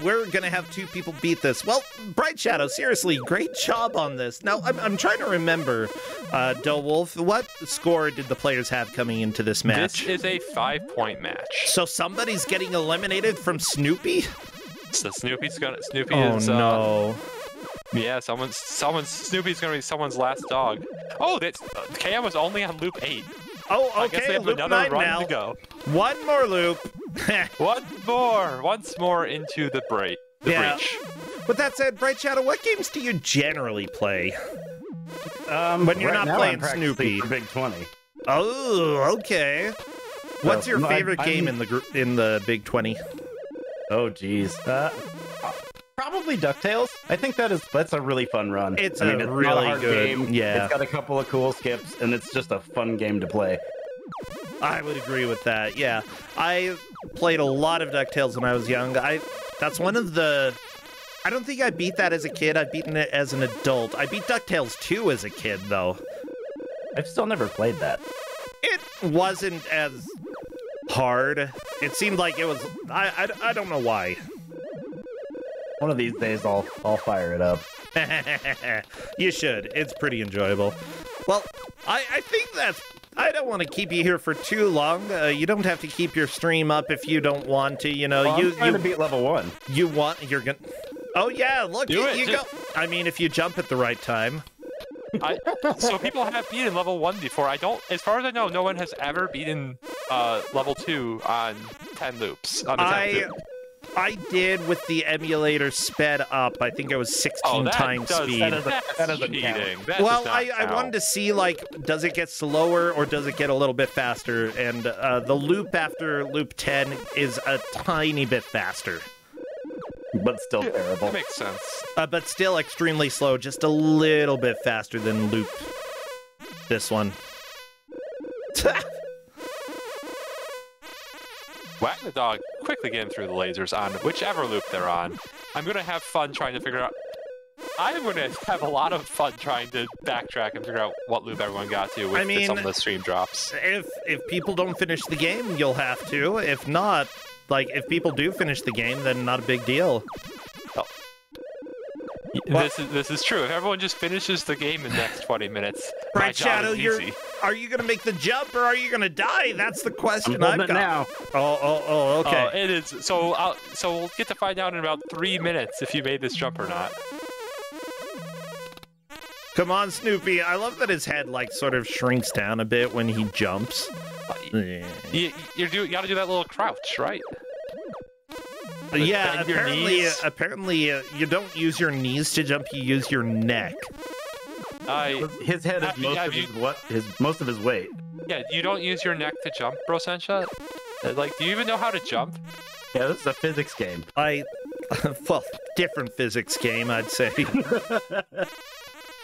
we're gonna have 2 people beat this. Well, Bright Shadow, seriously, great job on this. Now, I'm trying to remember, Wolf, what score did the players have coming into this match? This is a 5-point match. So somebody's getting eliminated from Snoopy? So Snoopy is no. Yeah, Snoopy's gonna be someone's last dog. Oh, that's KM was only on Loop 8. Oh, okay, I guess they have Loop another 9 run now. to go. One more loop. Once more into the breach. With that said, Bright Shadow, what games do you generally play? When you're not playing Snoopy. For Big 20. Oh, okay. What's your favorite game in the Big 20? Oh, geez. Probably DuckTales. I think that's a really fun run. It's not really a hard good game. Yeah. It's got a couple of cool skips, and it's just a fun game to play. I would agree with that, yeah. I played a lot of DuckTales when I was young. That's one of the... I don't think I beat that as a kid. I've beaten it as an adult. I beat DuckTales 2 as a kid, though. I've still never played that. It wasn't as hard. It seemed like it was... I don't know why. One of these days, I'll fire it up. You should. It's pretty enjoyable. Well, I think that's... I don't want to keep you here for too long. You don't have to keep your stream up if you don't want to. You know, well, I'm trying to beat level 1. You're gonna... Oh yeah, look, you go. I mean, if you jump at the right time. So people have beaten level 1 before. As far as I know, no one has ever beaten level 2 on 10 loops. On the 10th loop. I did with the emulator sped up. I think it was 16 times speed. That doesn't cheating. Well, I wanted to see, like, does it get slower or does it get a little bit faster? And the loop after loop 10 is a tiny bit faster. But still terrible. That makes sense. But still extremely slow, just a little bit faster than loop this one. Wag the Dog quickly getting through the lasers on whichever loop they're on. I'm going to have fun trying to figure out... I'm gonna have a lot of fun trying to backtrack and figure out what loop everyone got to with some of the stream drops. If people don't finish the game, you'll have to. If not, like, if people do finish the game, then not a big deal. This is true. If everyone just finishes the game in the next 20 minutes, my Right, job Shadow, is easy. are you gonna make the jump or are you gonna die? That's the question I'm I've got. now. Oh, okay. It is. So we'll get to find out in about 3 minutes if you made this jump or not. Come on, Snoopy. I love that his head, like, sort of shrinks down a bit when he jumps. You gotta do that little crouch, right? Yeah, Bend your knees. apparently, you don't use your knees to jump, you use your neck. His head is most of his weight. Yeah, you don't use your neck to jump, Bro Sencha? Like, do you even know how to jump? Yeah, this is a physics game. Well, different physics game, I'd say.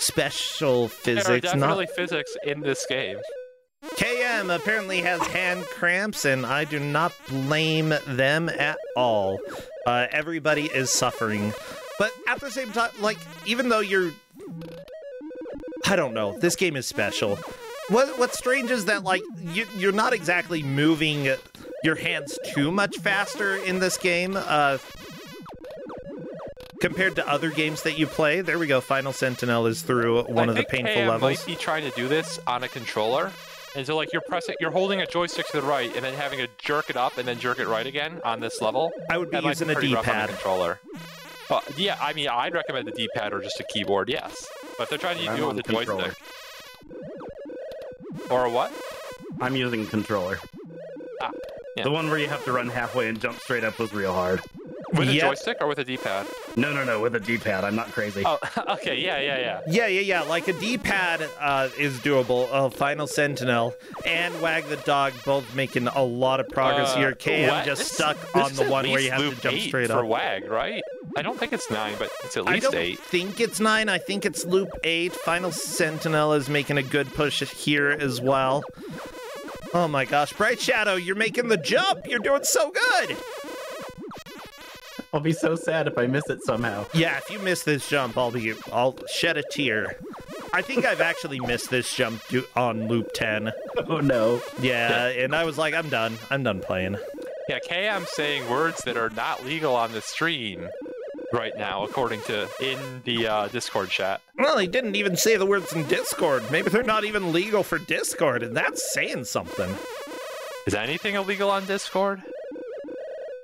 Special physics, There are definitely not... physics in this game. KM apparently has hand cramps, and I do not blame them at all. Everybody is suffering. But at the same time, like, even though you're... I don't know, this game is special. What's strange is that, like, you're not exactly moving your hands too much faster in this game, compared to other games that you play. There we go, Final Sentinel is through one of the painful KM levels. might be trying to do this on a controller. And so, like, you're holding a joystick to the right, and then having to jerk it up and then jerk it right again on this level. I would be That might using a pretty rough on D-pad. the controller. Yeah, I mean, I'd recommend the D-pad or just a keyboard, yes. But if they're trying to do it with a joystick. Or a what? I'm using controller. Yeah. The one where you have to run halfway and jump straight up was real hard. With a Yep. joystick or with a D-pad? No, with a D-pad. I'm not crazy. Oh, okay, yeah. Yeah. Like a D-pad is doable. Oh, Final Sentinel and Wag the Dog both making a lot of progress here. KM What? just This stuck is on the at one where least you have to loop jump 8 straight for up. WAG, right? I don't think it's 9, but it's at I least don't 8. think it's 9. I think it's loop 8. Final Sentinel is making a good push here as well. Oh my gosh, Bright Shadow, you're making the jump. You're doing so good. I'll be so sad if I miss it somehow. Yeah, if you miss this jump, I'll shed a tear. I think I've actually missed this jump on loop 10. Oh no. Yeah, and I was like, I'm done playing. Yeah, KM saying words that are not legal on the stream right now, according to in the Discord chat. Well, he didn't even say the words in Discord. Maybe they're not even legal for Discord, and that's saying something. Is anything illegal on Discord?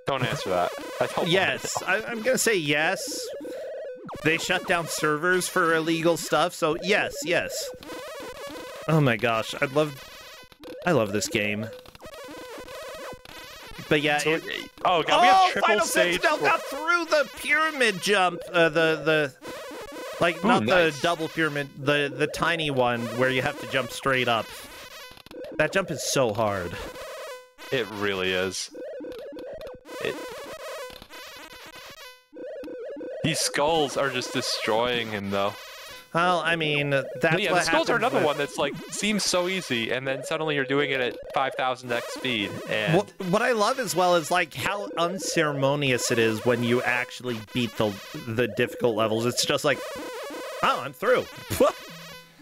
Don't answer that. I don't want Yes, to know. I'm gonna say yes. They shut down servers for illegal stuff, so yes. Oh my gosh, I love this game. But yeah, So, oh god, we have triple Final stage. Sentinel got through the pyramid jump. Not nice. the double pyramid, the tiny one where you have to jump straight up. That jump is so hard. It really is. These skulls are just destroying him, though. Well, I mean, that's But yeah, what the skulls are happens another with- one that's like seems so easy, and then suddenly you're doing it at 5,000x speed. And What I love as well is like how unceremonious it is when you actually beat the difficult levels. It's just like, oh, I'm through.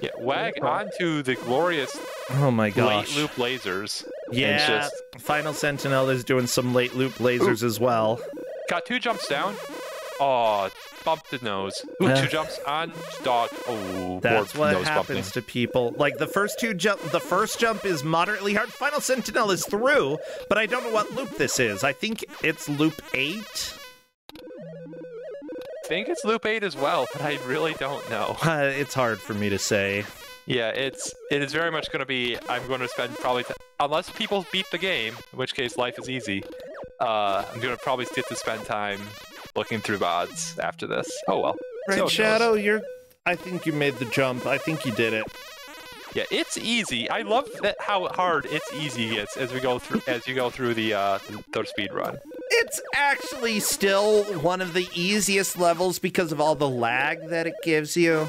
yeah, wag onto the glorious Oh my late gosh. loop lasers. and Yeah, just Final Sentinel is doing some late loop lasers as well. got 2 jumps down. Oh, bumped the nose. Ooh, 2 jumps on dog. Oh, That's more what nose happens bumping. to people. Like the first jump is moderately hard. Final Sentinel is through, but I don't know what loop this is. I think it's loop 8. I think it's loop 8 as well, but I really don't know. It's hard for me to say. Yeah, it is very much going to be. I'm going to spend probably unless people beat the game, in which case life is easy. I'm going to probably get to spend time looking through VODs after this. Oh well. Red So it Shadow, goes. I think you made the jump. I think you did it. Yeah, it's easy. I love that how hard it's easy gets as you go through the speed run. It's actually still one of the easiest levels because of all the lag that it gives you.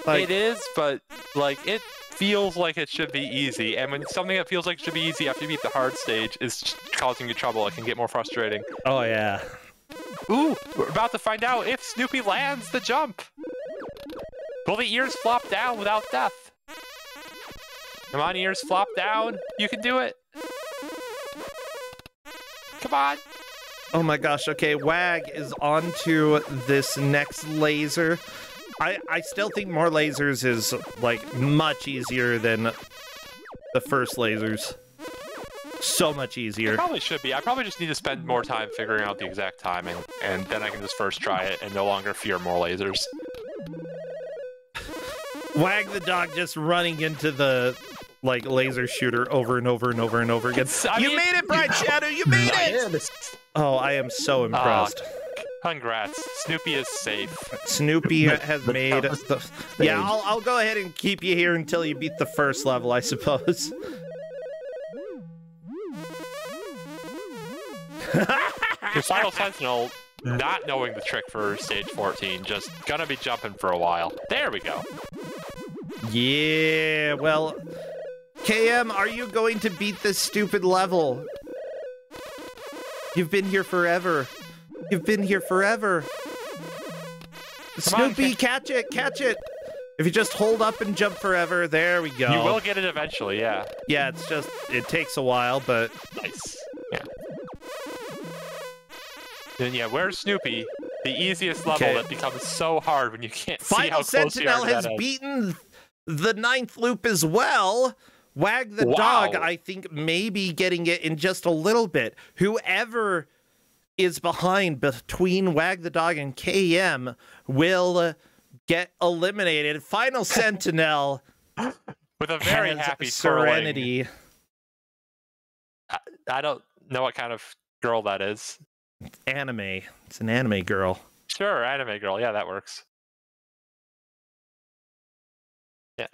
Like, It is, but like it feels like it should be easy. And when something that feels like it should be easy after you beat the hard stage is causing you trouble, it can get more frustrating. oh yeah. Ooh, we're about to find out if Snoopy lands the jump. Will the ears flop down without death? Come on, ears, flop down. You can do it. Come on. Oh my gosh, okay, Wag is on to this next laser. I still think more lasers is, like, much easier than the first lasers. So much easier. It probably should be. I probably just need to spend more time figuring out the exact timing, and then I can just first try it and no longer fear more lasers. Wag the dog just running into the, like, laser shooter over and over and over and over again. You made it, Bright Shadow! You made it! Oh, I am so impressed. Congrats. Snoopy is safe. Snoopy has made the... Yeah, I'll go ahead and keep you here until you beat the first level, I suppose. The Final Sentinel, not knowing the trick for stage 14, just gonna be jumping for a while. There we go. Yeah, well... KM, are you going to beat this stupid level? You've been here forever. You've been here forever. Snoopy, catch it, catch it. If you just hold up and jump forever, there we go. You will get it eventually, yeah. Yeah, it's just, it takes a while, but... Nice. Yeah. Then yeah, where's Snoopy? The easiest level that becomes so hard when you can't see how close you are. Final Sentinel has beaten the 9th loop as well. Wag the dog, I think, maybe getting it in just a little bit. Whoever is behind between Wag the dog and KM will get eliminated. Final Sentinel with a very happy serenity. I don't know what kind of girl that is. Anime. It's an anime girl. Sure, anime girl. Yeah, that works. Yeah.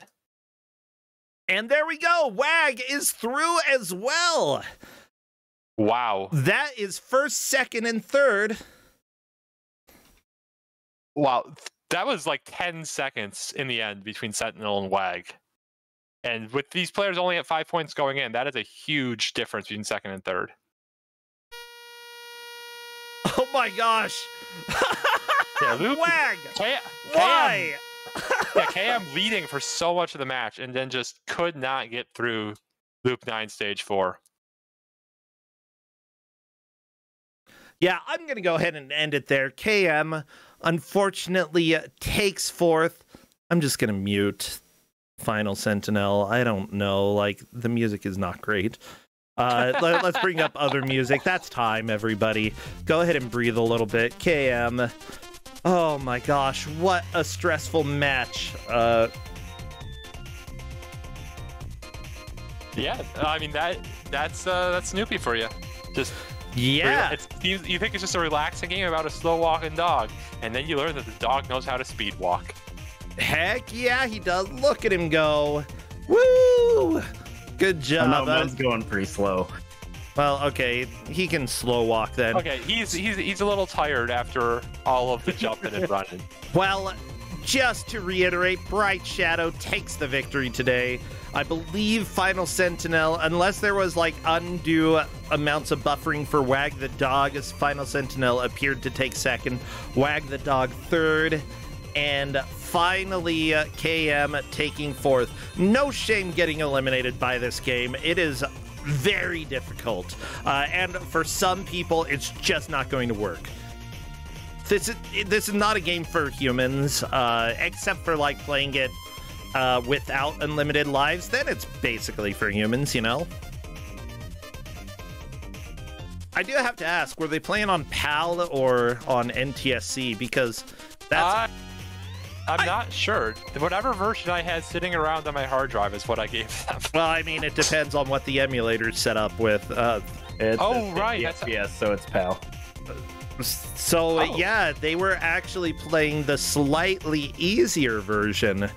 And there we go. Wag is through as well. Wow. That is first, second, and third. Wow. That was like 10 seconds in the end between Sentinel and Wag. And with these players only at 5 points going in, that is a huge difference between second and third. Oh my gosh. Yeah, Wag. Why? Yeah, KM leading for so much of the match and then just could not get through Loop 9 Stage 4. Yeah, I'm going to go ahead and end it there. KM, unfortunately, takes fourth. I'm just going to mute Final Sentinel. I don't know. Like, the music is not great. Let's bring up other music. That's time, everybody. Go ahead and breathe a little bit. KM. Oh my gosh, what a stressful match. Yeah, I mean that's Snoopy for you. Just yeah. You think it's just a relaxing game about a slow walking dog, and then you learn that the dog knows how to speed walk. Heck yeah, he does. Look at him go. Woo! Good job. I know mine's going pretty slow. Well, okay, he can slow walk then. Okay, he's a little tired after all of the jumping and running. Well, just to reiterate, Bright Shadow takes the victory today. I believe Final Sentinel, unless there was like undue amounts of buffering for Wag the Dog, as Final Sentinel appeared to take second, Wag the Dog third, and finally KM taking fourth. No shame getting eliminated by this game. It is very difficult, and for some people it's just not going to work. This is not a game for humans, except for like playing it without unlimited lives. Then it's basically for humans, you know. I do have to ask, were they playing on PAL or on NTSC? Because that's I'm not sure. Whatever version I had sitting around on my hard drive is what I gave them. Well, I mean, it depends on what the emulator's set up with. It's right. FPS, so it's PAL. So, yeah, they were actually playing the slightly easier version,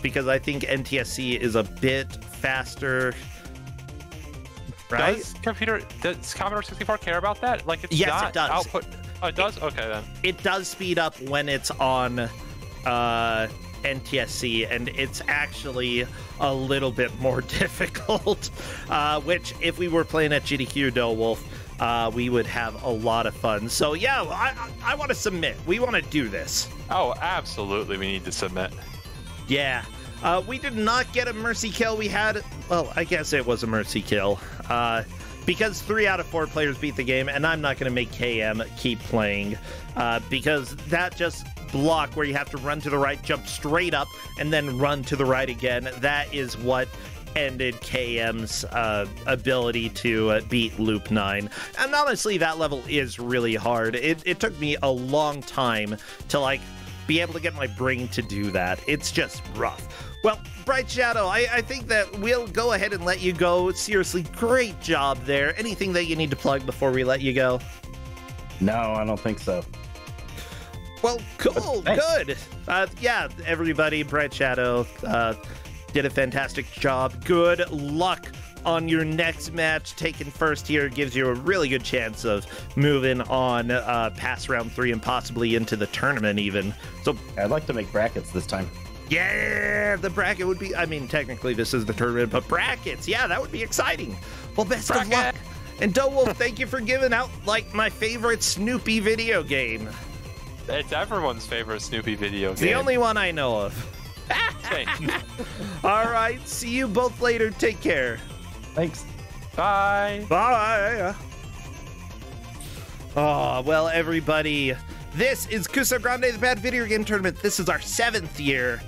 because I think NTSC is a bit faster. Right? Does Commodore 64 care about that? Like, it's yes, not it does. Output. Oh, it does? Okay, then. It does speed up when it's on NTSC, and it's actually a little bit more difficult, which, if we were playing at GDQ, Wolf, we would have a lot of fun. So yeah, I want to submit. We want to do this. Oh, absolutely, we need to submit. Yeah. We did not get a mercy kill. We had, well, I guess it was a mercy kill. Because 3 out of 4 players beat the game, and I'm not going to make KM keep playing. Because that just block where you have to run to the right, jump straight up, and then run to the right again, that is what ended KM's ability to beat Loop 9. And honestly, that level is really hard. It took me a long time to, like, be able to get my brain to do that. It's just rough. Well, Bright Shadow, I think that we'll go ahead and let you go. Seriously, great job there. Anything that you need to plug before we let you go? No, I don't think so. Well, cool, good. Yeah, everybody, Bright Shadow did a fantastic job. Good luck on your next match. Taking first here gives you a really good chance of moving on past round 3 and possibly into the tournament even. So I'd like to make brackets this time. yeah, the bracket would be, I mean, technically this is the tournament, but brackets, yeah, that would be exciting. Well, best of luck. And Wolf, thank you for giving out, like, my favorite Snoopy video game. It's everyone's favorite Snoopy video game. The only one I know of. All right, see you both later. Take care. Thanks. Bye. Bye. Oh, well, everybody, this is Kusog7ande, the Bad Video Game Tournament. This is our 7th year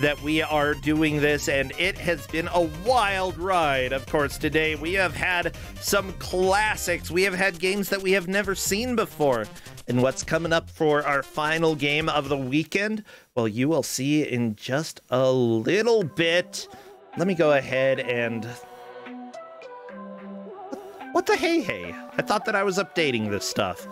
that we are doing this, and it has been a wild ride. Of course, today we have had some classics. We have had games that we have never seen before. And what's coming up for our final game of the weekend? Well, you will see in just a little bit. Let me go ahead and... What the hey? I thought that I was updating this stuff.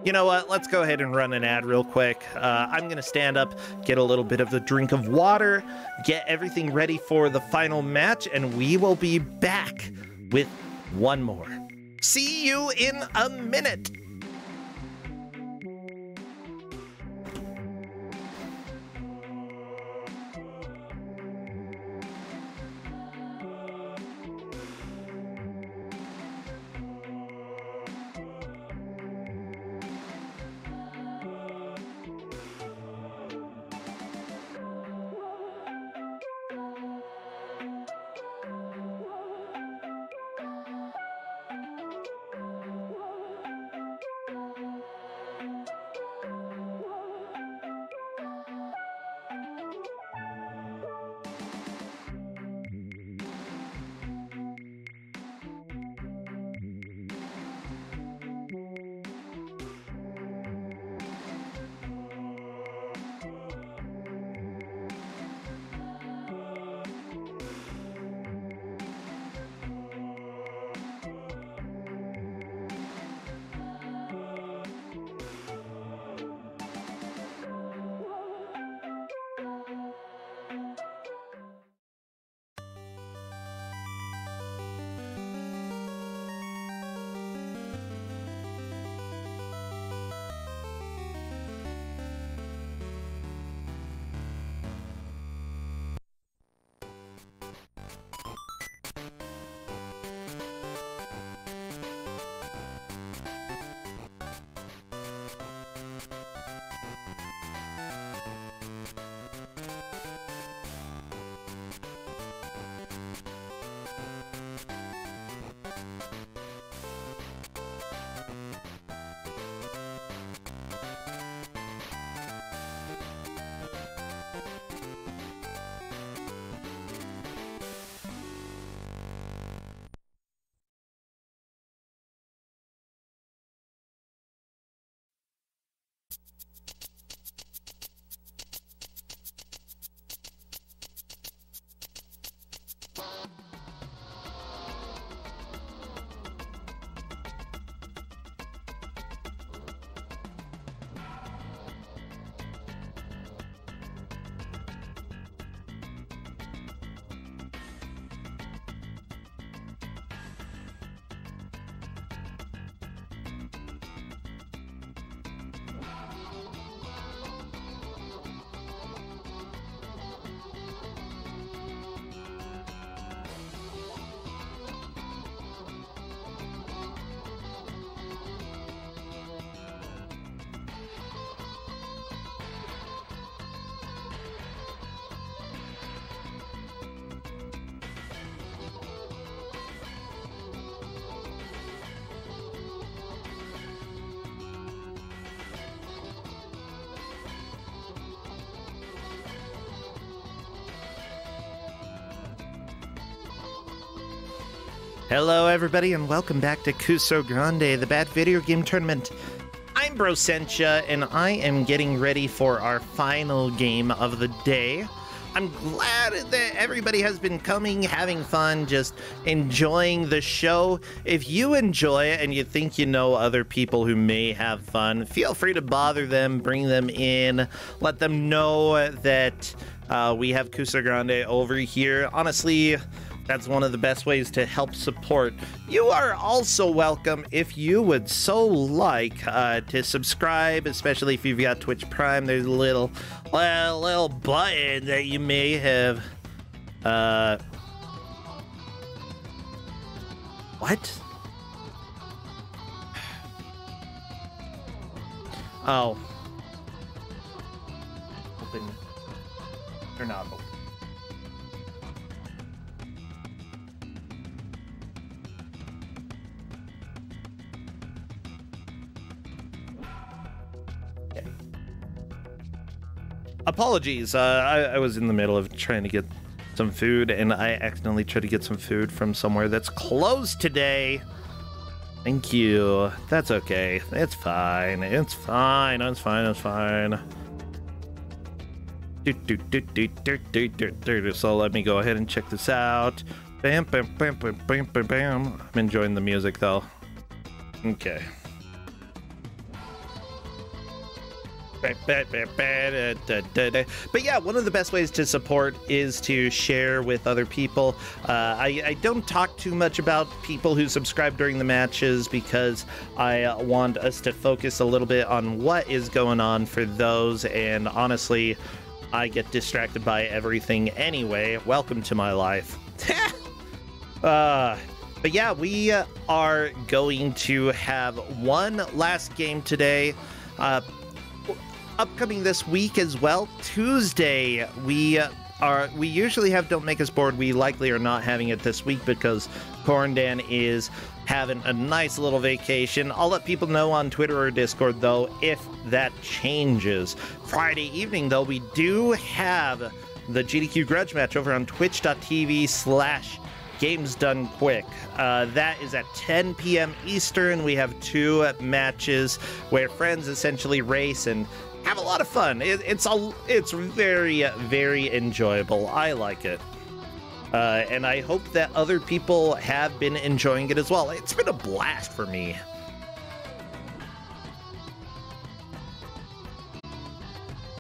You know what? Let's go ahead and run an ad real quick. I'm going to stand up, get a little bit of a drink of water, get everything ready for the final match, and we will be back with one more. See you in a minute. Hello, everybody, and welcome back to Kusog7ande, the Bad Video Game Tournament. I'm Brosentia, and I am getting ready for our final game of the day. I'm glad that everybody has been coming, having fun, just enjoying the show. If you enjoy it and you think you know other people who may have fun, feel free to bother them, bring them in, let them know that we have Kusog7ande over here. Honestly, that's one of the best ways to help support. You are also welcome, if you would so like, to subscribe, especially if you've got Twitch Prime. There's a little button that you may have. What? Oh. Open. They're not open. Apologies, I was in the middle of trying to get some food, and I accidentally tried to get some food from somewhere that's closed today. Thank you. That's okay. It's fine. It's fine. It's fine. It's fine. So let me go ahead and check this out. Bam, bam, bam, bam, bam, bam, bam. I'm enjoying the music, though. Okay. But yeah, one of the best ways to support is to share with other people. I don't talk too much about people who subscribe during the matches because I want us to focus a little bit on what is going on for those, and honestly, I get distracted by everything anyway. Welcome to my life. But yeah, we are going to have one last game today. Upcoming this week as well, Tuesday, we usually have Don't Make Us Bored. We likely are not having it this week because Corndan is having a nice little vacation. I'll let people know on Twitter or Discord, though, if that changes. Friday evening, though, we do have the GDQ Grudge match over on twitch.tv/Games Done Quick. That is at 10 p.m. Eastern. We have 2 matches where friends essentially race and have a lot of fun. It's very, very enjoyable. I like it. And I hope that other people have been enjoying it as well. It's been a blast for me.